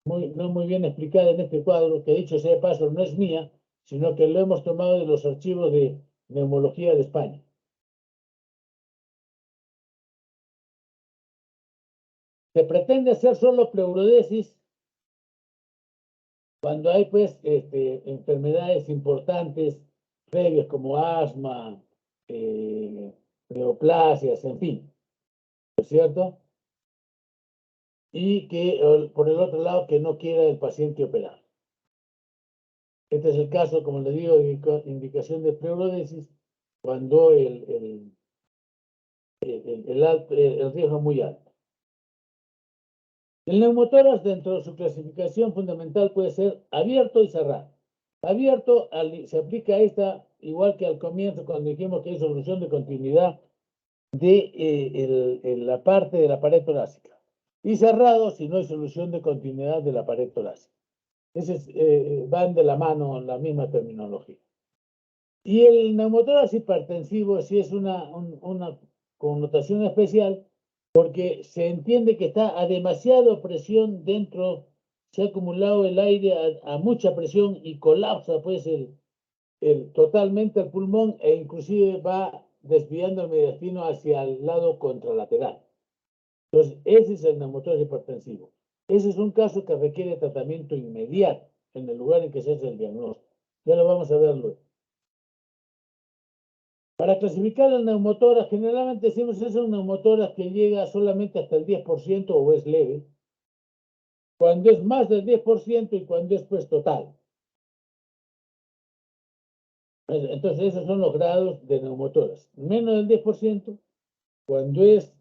A: no muy bien explicada en este cuadro, que dicho sea de paso, no es mía, sino que lo hemos tomado de los archivos de neumología de España. Se pretende hacer solo pleurodesis cuando hay pues enfermedades importantes previas como asma, neoplasias, en fin, ¿no es cierto? Y que por el otro lado que no quiera el paciente operar. Este es el caso, como les digo, de indicación de pleurodesis cuando el riesgo es muy alto. El neumotórax, dentro de su clasificación fundamental, puede ser abierto y cerrado. Abierto se aplica esta, igual que al comienzo, cuando dijimos que hay solución de continuidad de la parte de la pared torácica. Y cerrado si no hay solución de continuidad de la pared torácica. Van de la mano la misma terminología. Y el neumotórax hipertensivo sí es una connotación especial porque se entiende que está a demasiada presión dentro, se ha acumulado el aire a mucha presión y colapsa pues totalmente el pulmón e inclusive va desviando el mediastino hacia el lado contralateral. Entonces, ese es el neumotórax hipertensivo. Ese es un caso que requiere tratamiento inmediato en el lugar en que se hace el diagnóstico. Ya lo vamos a ver luego. Para clasificar el neumotórax, generalmente decimos que es un neumotórax que llega solamente hasta el 10% o es leve, cuando es más del 10% y cuando es pues total. Entonces esos son los grados de neumotórax. Menos del 10%, cuando es,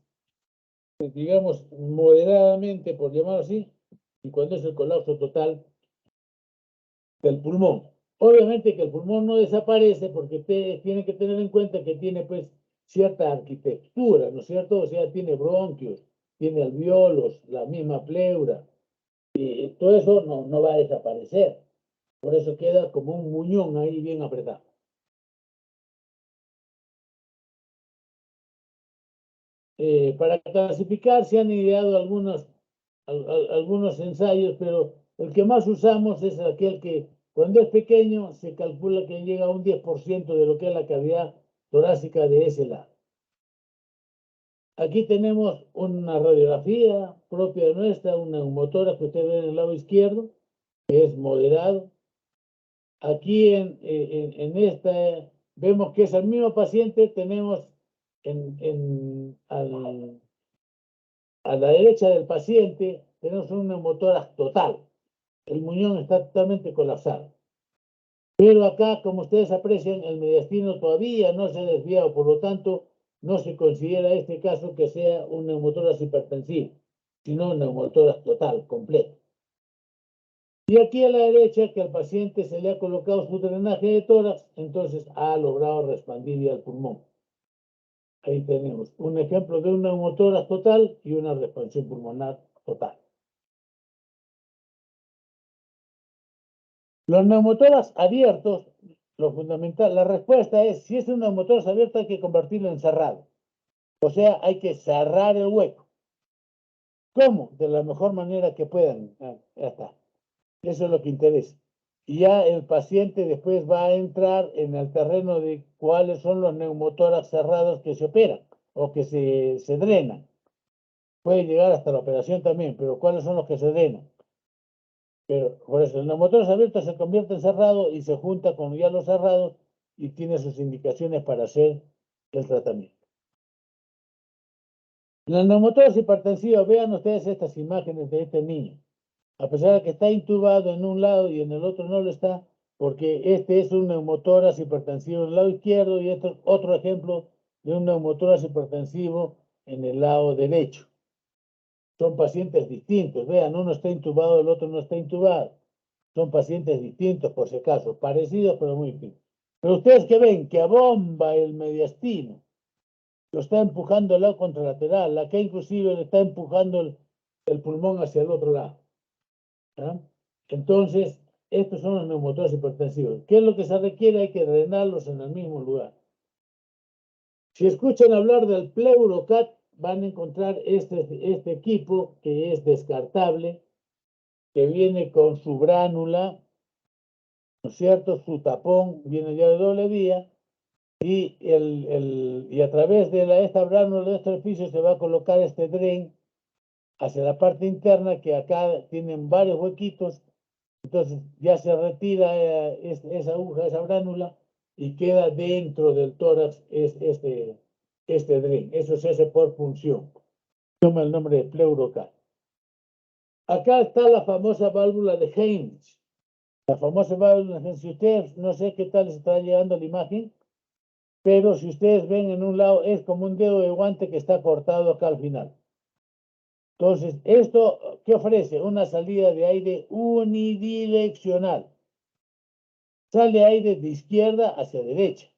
A: digamos, moderadamente, por llamarlo así, y cuando es el colapso total del pulmón. Obviamente que el pulmón no desaparece porque tiene que tener en cuenta que tiene pues cierta arquitectura, ¿no es cierto? O sea, tiene bronquios, tiene alveolos, la misma pleura, y todo eso no va a desaparecer. Por eso queda como un muñón ahí bien apretado. Para clasificar se han ideado algunos ensayos, pero el que más usamos es aquel que cuando es pequeño se calcula que llega a un 10% de lo que es la cavidad torácica de ese lado. Aquí tenemos una radiografía propia de nuestra, un neumotórax que usted ve en el lado izquierdo, que es moderado. Aquí en esta vemos que es el mismo paciente, tenemos a la derecha del paciente, tenemos un neumotórax total. El muñón está totalmente colapsado. Pero acá, como ustedes aprecian, el mediastino todavía no se ha desviado, por lo tanto, no se considera este caso que sea un neumotórax hipertensivo, sino un neumotórax total, completo. Y aquí a la derecha, que al paciente se le ha colocado su drenaje de tórax, entonces ha logrado expandir al pulmón. Ahí tenemos un ejemplo de un neumotórax total y una expansión pulmonar total. Los neumotórax abiertos, lo fundamental, la respuesta es, si es un neumotórax abierto hay que convertirlo en cerrado. O sea, hay que cerrar el hueco. ¿Cómo? De la mejor manera que puedan. Ya está. Eso es lo que interesa. Y ya el paciente después va a entrar en el terreno de cuáles son los neumotórax cerrados que se operan o que se drenan. Puede llegar hasta la operación también, pero cuáles son los que se drenan. Pero por eso el neumotórax abierto se convierte en cerrado y se junta con ya los cerrados y tiene sus indicaciones para hacer el tratamiento. En el neumotórax hipertensivo, vean ustedes estas imágenes de este niño. A pesar de que está intubado en un lado y en el otro no lo está, porque este es un neumotórax hipertensivo en el lado izquierdo y este es otro ejemplo de un neumotórax hipertensivo en el lado derecho. Son pacientes distintos, vean, uno está intubado, el otro no está intubado. Son pacientes distintos, por si acaso, parecidos pero muy distintos. Pero ustedes que ven que abomba el mediastino, lo está empujando el lado contralateral, acá inclusive le está empujando el pulmón hacia el otro lado. ¿Ah? Entonces, estos son los neumotórax hipertensivos. ¿Qué es lo que se requiere? Hay que drenarlos en el mismo lugar. Si escuchan hablar del Pleurocat, van a encontrar este equipo que es descartable, que viene con su bránula, ¿no es cierto? Su tapón viene ya de doble vía y a través de esta bránula de este orificio se va a colocar este dren hacia la parte interna que acá tienen varios huequitos. Entonces ya se retira esa aguja, esa bránula y queda dentro del tórax este dren. Eso se hace por función. Toma el nombre de Pleurocat. Acá está la famosa válvula de Heinrich. La famosa válvula de Heinrich. Si ustedes, no sé qué tal les está llegando la imagen, pero si ustedes ven en un lado es como un dedo de guante que está cortado acá al final. Entonces, ¿esto qué ofrece? Una salida de aire unidireccional. Sale aire de izquierda hacia derecha.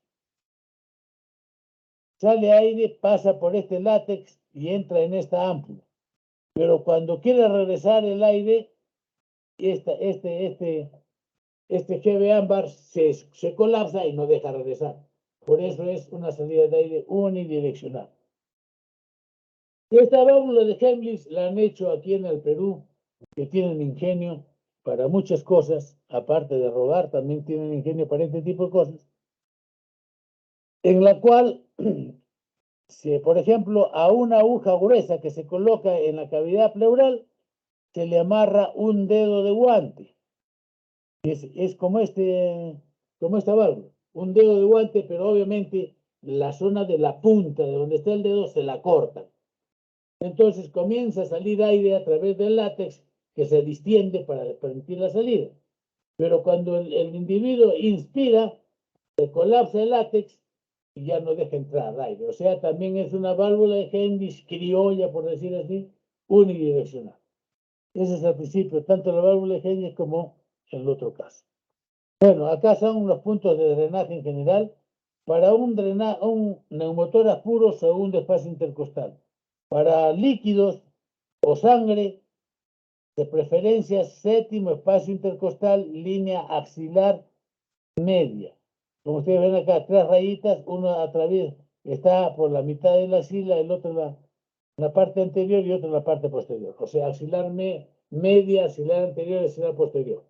A: Sale aire, pasa por este látex y entra en esta ámpula. Pero cuando quiere regresar el aire, este GB ámbar se colapsa y no deja regresar. Por eso es una salida de aire unidireccional. Esta válvula de Heimlich la han hecho aquí en el Perú, que tienen ingenio para muchas cosas, aparte de robar, también tienen ingenio para este tipo de cosas, en la cual, si, por ejemplo, a una aguja gruesa que se coloca en la cavidad pleural, se le amarra un dedo de guante. Es como esta válvula, un dedo de guante, pero obviamente la zona de la punta de donde está el dedo se la cortan. Entonces comienza a salir aire a través del látex que se distiende para permitir la salida. Pero cuando el individuo inspira, se colapsa el látex y ya no deja entrar aire. O sea, también es una válvula de Heinrich criolla, por decir así, unidireccional. Ese es el principio, tanto la válvula de Heinrich como en el otro caso. Bueno, acá son los puntos de drenaje en general. Para un neumotórax puro, segundo espacio intercostal. Para líquidos o sangre, de preferencia, séptimo espacio intercostal, línea axilar media. Como ustedes ven acá, 3 rayitas, uno a través, está por la mitad de la axila, el otro en la parte anterior y otro en la parte posterior. O sea, axilar media, axilar anterior, axilar posterior.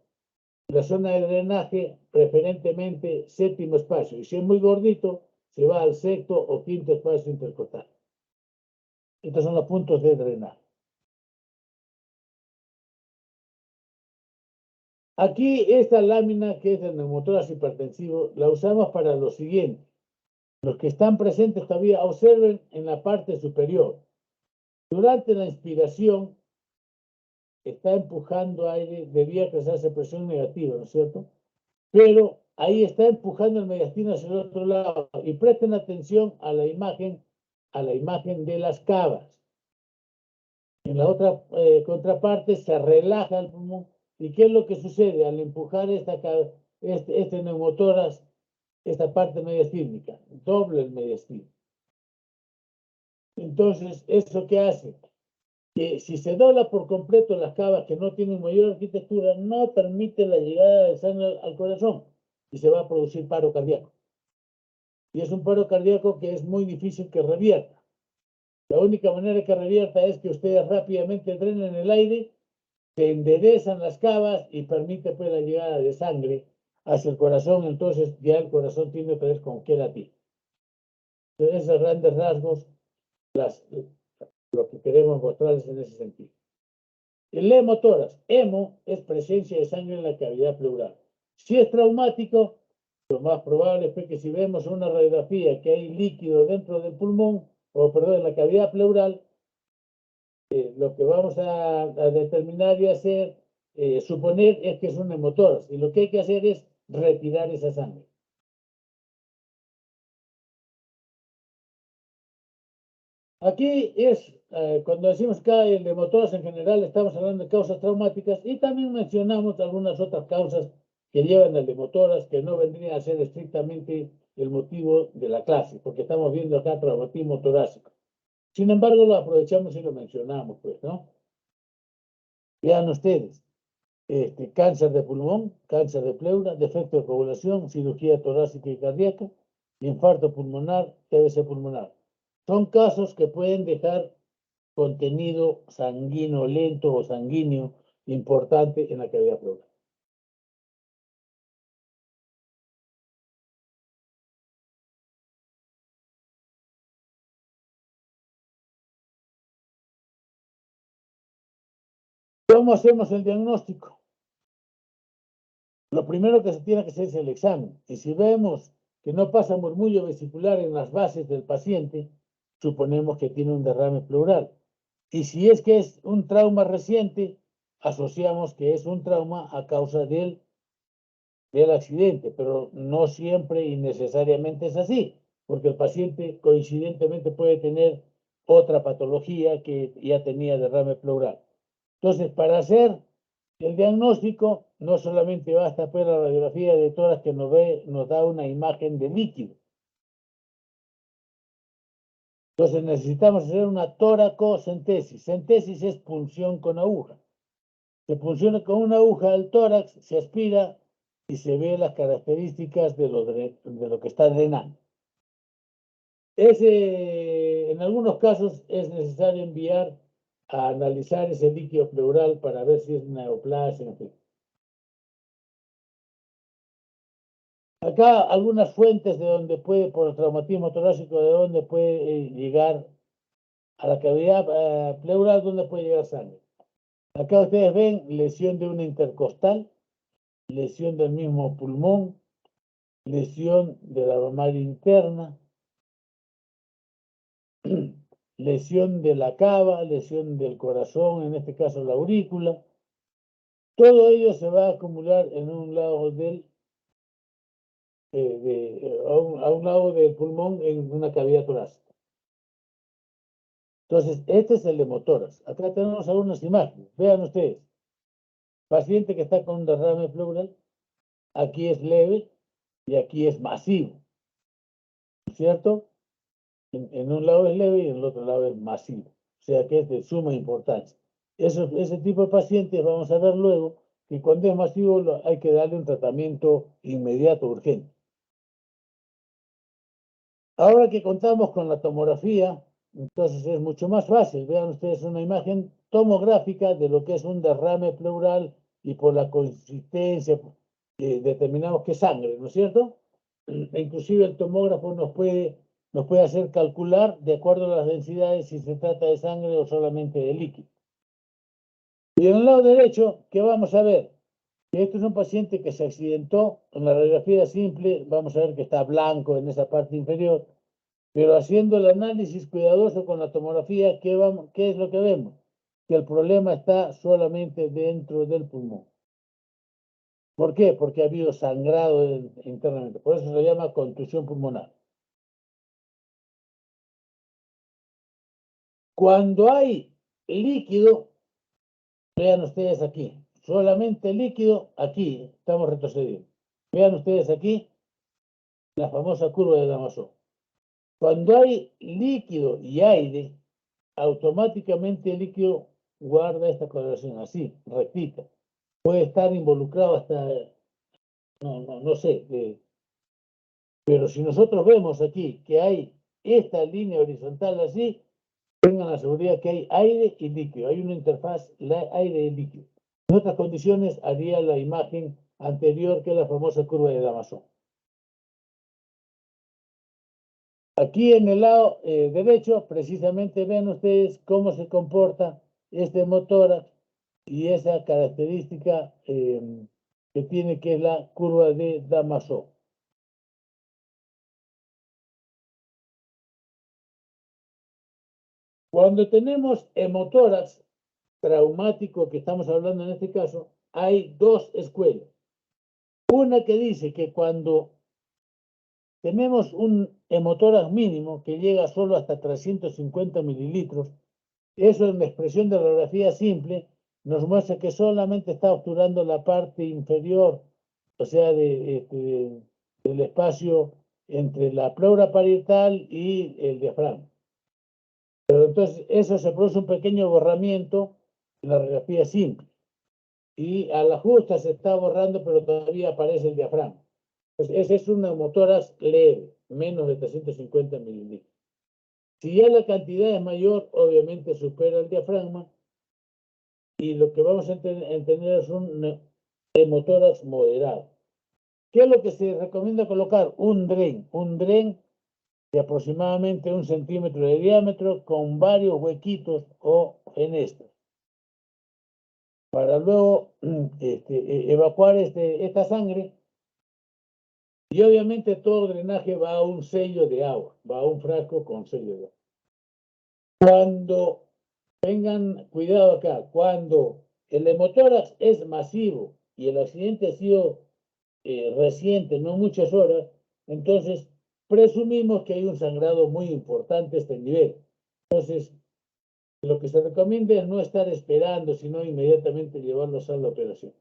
A: La zona de drenaje, preferentemente séptimo espacio. Y si es muy gordito, se va al sexto o quinto espacio intercostal. Estos son los puntos de drenaje. Aquí esta lámina que es del neumotórax hipertensivo la usamos para lo siguiente. Los que están presentes todavía observen en la parte superior. Durante la inspiración está empujando aire, debía crearse presión negativa, ¿no es cierto? Pero ahí está empujando el mediastino hacia el otro lado. Y presten atención a la imagen de las cavas. En la otra contraparte se relaja el pulmón. ¿Y qué es lo que sucede al empujar este neumotórax, esta parte mediastínica? Doble el mediastino. Entonces, ¿eso qué hace? Que si se dobla por completo las cavas que no tienen mayor arquitectura, no permite la llegada de sangre al corazón y se va a producir paro cardíaco. Y es un paro cardíaco que es muy difícil que revierta. La única manera que revierta es que ustedes rápidamente drenen el aire, se enderezan las cavas y permite pues la llegada de sangre hacia el corazón, entonces ya el corazón tiene otra vez con qué latir. Entonces, esos grandes rasgos, lo que queremos mostrarles en ese sentido. El hemotórax, hemo es presencia de sangre en la cavidad pleural. Si es traumático, lo más probable es que si vemos una radiografía que hay líquido dentro del pulmón, o perdón, en la cavidad pleural, lo que vamos a determinar y hacer, suponer es que es un hemotórax. Y lo que hay que hacer es retirar esa sangre. Aquí es, cuando decimos que el hemotórax en general, estamos hablando de causas traumáticas y también mencionamos algunas otras causas que llevan al hemotórax que no vendrían a ser estrictamente el motivo de la clase, porque estamos viendo acá traumatismo torácico. Sin embargo, lo aprovechamos y lo mencionamos, pues, ¿no? Vean ustedes, cáncer de pulmón, cáncer de pleura, defecto de coagulación, cirugía torácica y cardíaca, infarto pulmonar, TBC pulmonar. Son casos que pueden dejar contenido sanguíneo lento o sanguíneo importante en la cavidad pleural. ¿Cómo hacemos el diagnóstico? Lo primero que se tiene que hacer es el examen. Y si vemos que no pasa murmullo vesicular en las bases del paciente, suponemos que tiene un derrame pleural. Y si es que es un trauma reciente, asociamos que es un trauma a causa del accidente, pero no siempre y necesariamente es así, porque el paciente coincidentemente puede tener otra patología que ya tenía derrame pleural. Entonces, para hacer el diagnóstico, no solamente basta pues la radiografía de tórax que nos da una imagen de líquido. Entonces necesitamos hacer una toracocentesis. Centesis es punción con aguja. Se punciona con una aguja al tórax, se aspira y se ve las características de lo que está drenando. En algunos casos es necesario enviar a analizar ese líquido pleural para ver si es neoplasia, en fin. Acá algunas fuentes de donde puede, por el traumatismo torácico, de donde puede llegar a la cavidad pleural, donde puede llegar sangre. Acá ustedes ven lesión de una intercostal, lesión del mismo pulmón, lesión de la mamaria interna, lesión de la cava, lesión del corazón, en este caso la aurícula. Todo ello se va a acumular en un lado a un lado del pulmón en una cavidad torácica. Entonces, este es el hemotórax. Acá tenemos algunas imágenes. Vean ustedes. Paciente que está con un derrame pleural, aquí es leve y aquí es masivo. ¿Cierto? En un lado es leve y en el otro lado es masivo. O sea que es de suma importancia. Ese tipo de pacientes, vamos a ver luego, que cuando es masivo hay que darle un tratamiento inmediato, urgente. Ahora que contamos con la tomografía, entonces es mucho más fácil. Vean ustedes una imagen tomográfica de lo que es un derrame pleural y por la consistencia determinamos que es sangre, ¿no es cierto? inclusive el tomógrafo nos puede hacer calcular de acuerdo a las densidades si se trata de sangre o solamente de líquido. Y en el lado derecho, ¿qué vamos a ver? Que este es un paciente que se accidentó en la radiografía simple, vamos a ver que está blanco en esa parte inferior, pero haciendo el análisis cuidadoso con la tomografía, ¿qué es lo que vemos? Que el problema está solamente dentro del pulmón. ¿Por qué? Porque ha habido sangrado internamente. Por eso se llama contusión pulmonar. Cuando hay líquido, vean ustedes aquí, solamente líquido, aquí estamos retrocediendo. Vean ustedes aquí la famosa curva de Damasó. Cuando hay líquido y aire, automáticamente el líquido guarda esta correlación así, rectita. Puede estar involucrado hasta, no sé, pero si nosotros vemos aquí que hay esta línea horizontal así, tengan la seguridad que hay aire y líquido, hay una interfaz aire y líquido. En otras condiciones haría la imagen anterior, que es la famosa curva de Damasó. Aquí en el lado derecho, precisamente ven ustedes cómo se comporta este motor y esa característica que tiene, que es la curva de Damasó. Cuando tenemos hemotórax traumático, que estamos hablando en este caso, hay dos escuelas. Una que dice que cuando tenemos un hemotórax mínimo que llega solo hasta 350 mililitros, eso en la expresión de radiografía simple nos muestra que solamente está obturando la parte inferior, o sea, del espacio entre la pleura parietal y el diafragma. Pero entonces eso se produce un pequeño borramiento en la radiografía simple. Y a la justa se está borrando, pero todavía aparece el diafragma. Pues ese es un hemotórax leve, menos de 350 mililitros. Si ya la cantidad es mayor, obviamente supera el diafragma, y lo que vamos a entender es un hemotórax moderado. ¿Qué es lo que se recomienda colocar? Un dren de aproximadamente 1 centímetro de diámetro con varios huequitos o fenestras, para luego evacuar esta sangre. Y obviamente todo drenaje va a un sello de agua, va a un frasco con sello de agua. Cuando tengan cuidado acá, cuando el hemotórax es masivo y el accidente ha sido reciente, no muchas horas, entonces presumimos que hay un sangrado muy importante a este nivel. Entonces, lo que se recomienda es no estar esperando, sino inmediatamente llevarlos a la operación.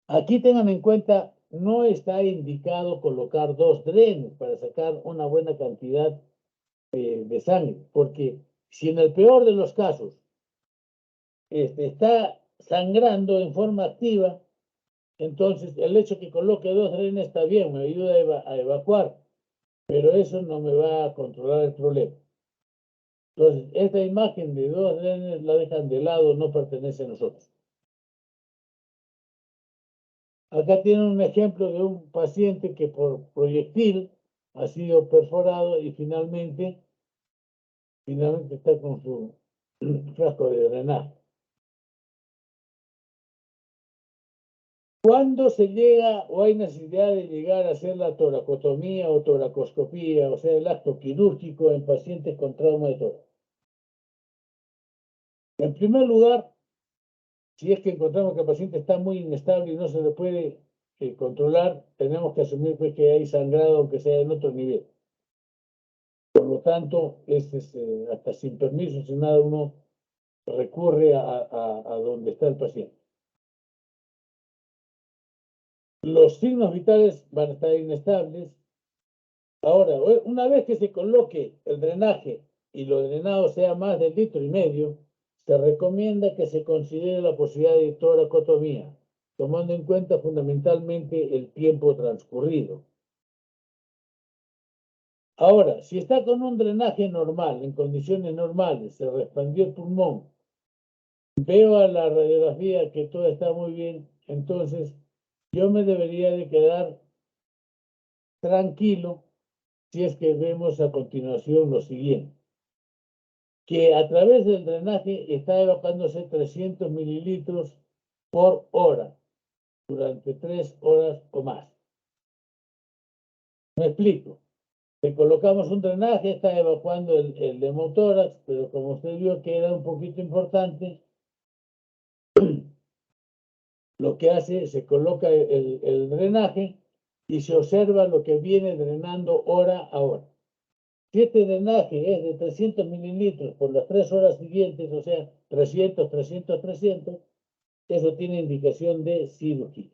A: Aquí tengan en cuenta, no está indicado colocar 2 drenes para sacar una buena cantidad de sangre, porque si en el peor de los casos está sangrando en forma activa, entonces el hecho que coloque 2 drenes está bien, me ayuda a evacuar, pero eso no me va a controlar el problema. Entonces, esta imagen de 2 drenes la dejan de lado, no pertenece a nosotros. Acá tienen un ejemplo de un paciente que por proyectil ha sido perforado y finalmente está con su frasco de drenaje. ¿Cuándo se llega o hay necesidad de llegar a hacer la toracotomía o toracoscopía, o sea, el acto quirúrgico en pacientes con trauma de tórax? En primer lugar, si es que encontramos que el paciente está muy inestable y no se le puede controlar, tenemos que asumir pues, que hay sangrado, aunque sea en otro nivel. Por lo tanto, hasta sin permiso, sin nada, uno recurre a donde está el paciente. Los signos vitales van a estar inestables. Ahora, una vez que se coloque el drenaje y lo drenado sea más de 1,5 litros, se recomienda que se considere la posibilidad de toracotomía, tomando en cuenta fundamentalmente el tiempo transcurrido. Ahora, si está con un drenaje normal, en condiciones normales, se expandió el pulmón, veo a la radiografía que todo está muy bien, entonces yo me debería de quedar tranquilo si es que vemos a continuación lo siguiente, que a través del drenaje está evacuándose 300 mililitros por hora durante 3 horas o más. Me explico. Le colocamos un drenaje, está evacuando el hemotórax, pero como usted vio que era un poquito importante, lo que hace, se coloca el drenaje y se observa lo que viene drenando hora a hora. Si este drenaje es de 300 mililitros por las 3 horas siguientes, o sea, 300, 300, 300, eso tiene indicación de cirugía.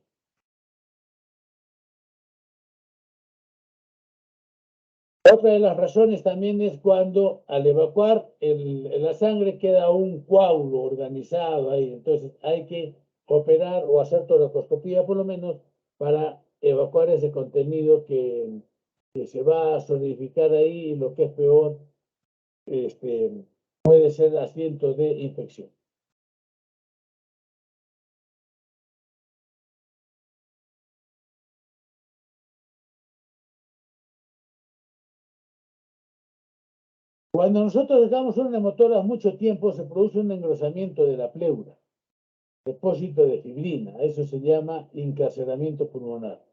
A: Otra de las razones también es cuando al evacuar la sangre queda un coágulo organizado ahí, entonces hay que operar o hacer toracoscopía por lo menos para evacuar ese contenido que se va a solidificar ahí y lo que es peor, puede ser asiento de infección. Cuando nosotros dejamos una hemotórax mucho tiempo, se produce un engrosamiento de la pleura, depósito de fibrina, eso se llama encarcelamiento pulmonar.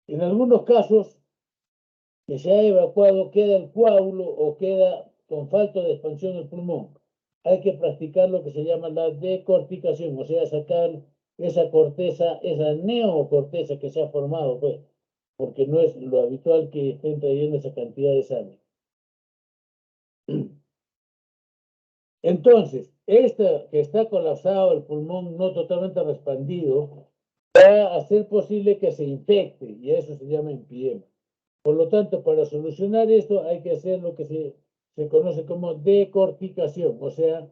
A: En algunos casos, que se ha evacuado, queda el coágulo o queda con falta de expansión del pulmón. Hay que practicar lo que se llama la decorticación, o sea, sacar esa corteza, esa neocorteza que se ha formado, pues, porque no es lo habitual que estén trayendo esa cantidad de sangre. Entonces, esta que está colapsado, el pulmón no totalmente expandido, va a hacer posible que se infecte, y eso se llama empiema. Por lo tanto, para solucionar esto hay que hacer lo que se conoce como decorticación, o sea,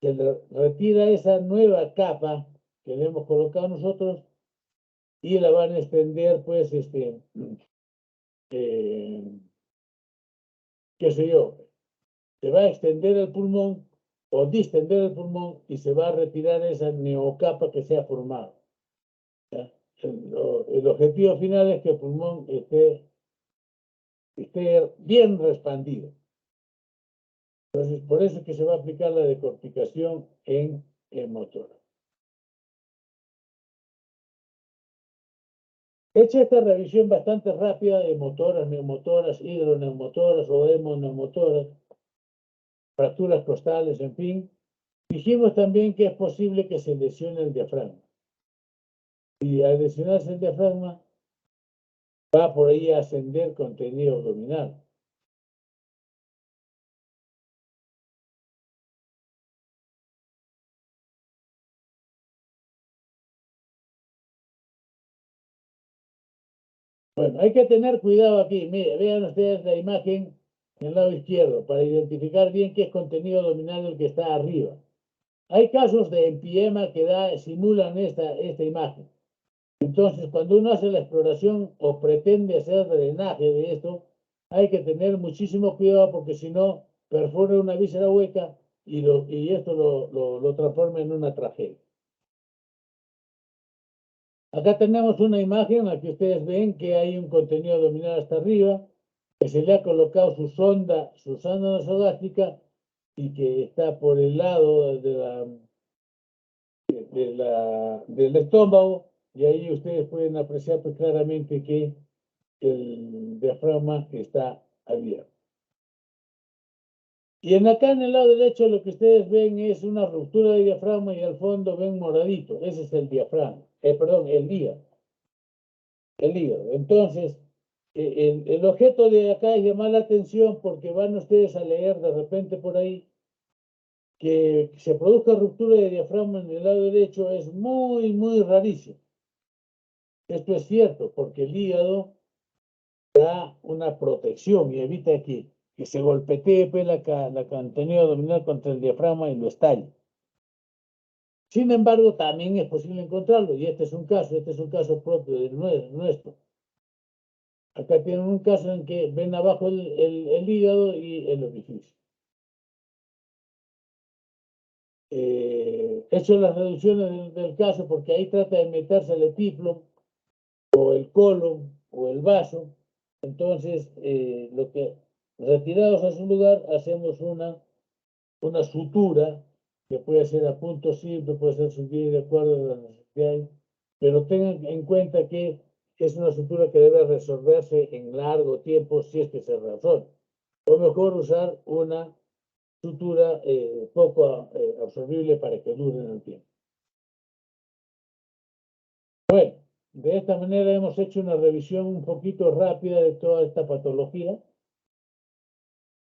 A: se retira esa nueva capa que le hemos colocado nosotros y la van a extender, pues, qué sé yo, se va a extender el pulmón o distender el pulmón y se va a retirar esa neocapa que se ha formado. ¿Ya? El objetivo final es que el pulmón esté bien expandido. Entonces, por eso es que se va a aplicar la decorticación en el motor. Hecha esta revisión bastante rápida de motoras, neumotoras, hidroneumotoras o hemoneumotoras, fracturas costales, en fin, dijimos también que es posible que se lesione el diafragma. Y al lesionarse el diafragma, va por ahí a ascender contenido abdominal. Bueno, hay que tener cuidado aquí. Mire, vean ustedes la imagen en el lado izquierdo para identificar bien qué es contenido abdominal el que está arriba. Hay casos de empiema que simulan esta imagen. Entonces, cuando uno hace la exploración o pretende hacer drenaje de esto, hay que tener muchísimo cuidado porque si no, perfora una víscera hueca y esto lo transforma en una tragedia. Acá tenemos una imagen en la que ustedes ven que hay un contenido abdominal hasta arriba, que se le ha colocado su sonda nasogástrica y que está por el lado del estómago, y ahí ustedes pueden apreciar pues, claramente que el diafragma está abierto. Y acá en el lado derecho lo que ustedes ven es una ruptura de diafragma y al fondo ven moradito. Ese es el diafragma, perdón, el hígado. El hígado. Entonces, el objeto de acá es llamar la atención porque van ustedes a leer de repente por ahí que se produzca ruptura de diafragma en el lado derecho es muy, muy rarísimo. Esto es cierto porque el hígado da una protección y evita que se golpetee pues, la contenido abdominal contra el diafragma y lo estalle. Sin embargo, también es posible encontrarlo y este es un caso propio de nuestro. Acá tienen un caso en que ven abajo el hígado y el orificio. He hecho las reducciones del caso porque ahí trata de meterse el epíflo o el colon o el vaso Entonces, lo que retirados a su lugar, hacemos una sutura que puede ser a punto simple, puede ser sutil de acuerdo a las necesidades, pero tengan en cuenta que es una sutura que debe resolverse en largo tiempo si es que se resuelve. O mejor usar una sutura poco absorbible para que dure en el tiempo. Bueno, de esta manera hemos hecho una revisión un poquito rápida de toda esta patología.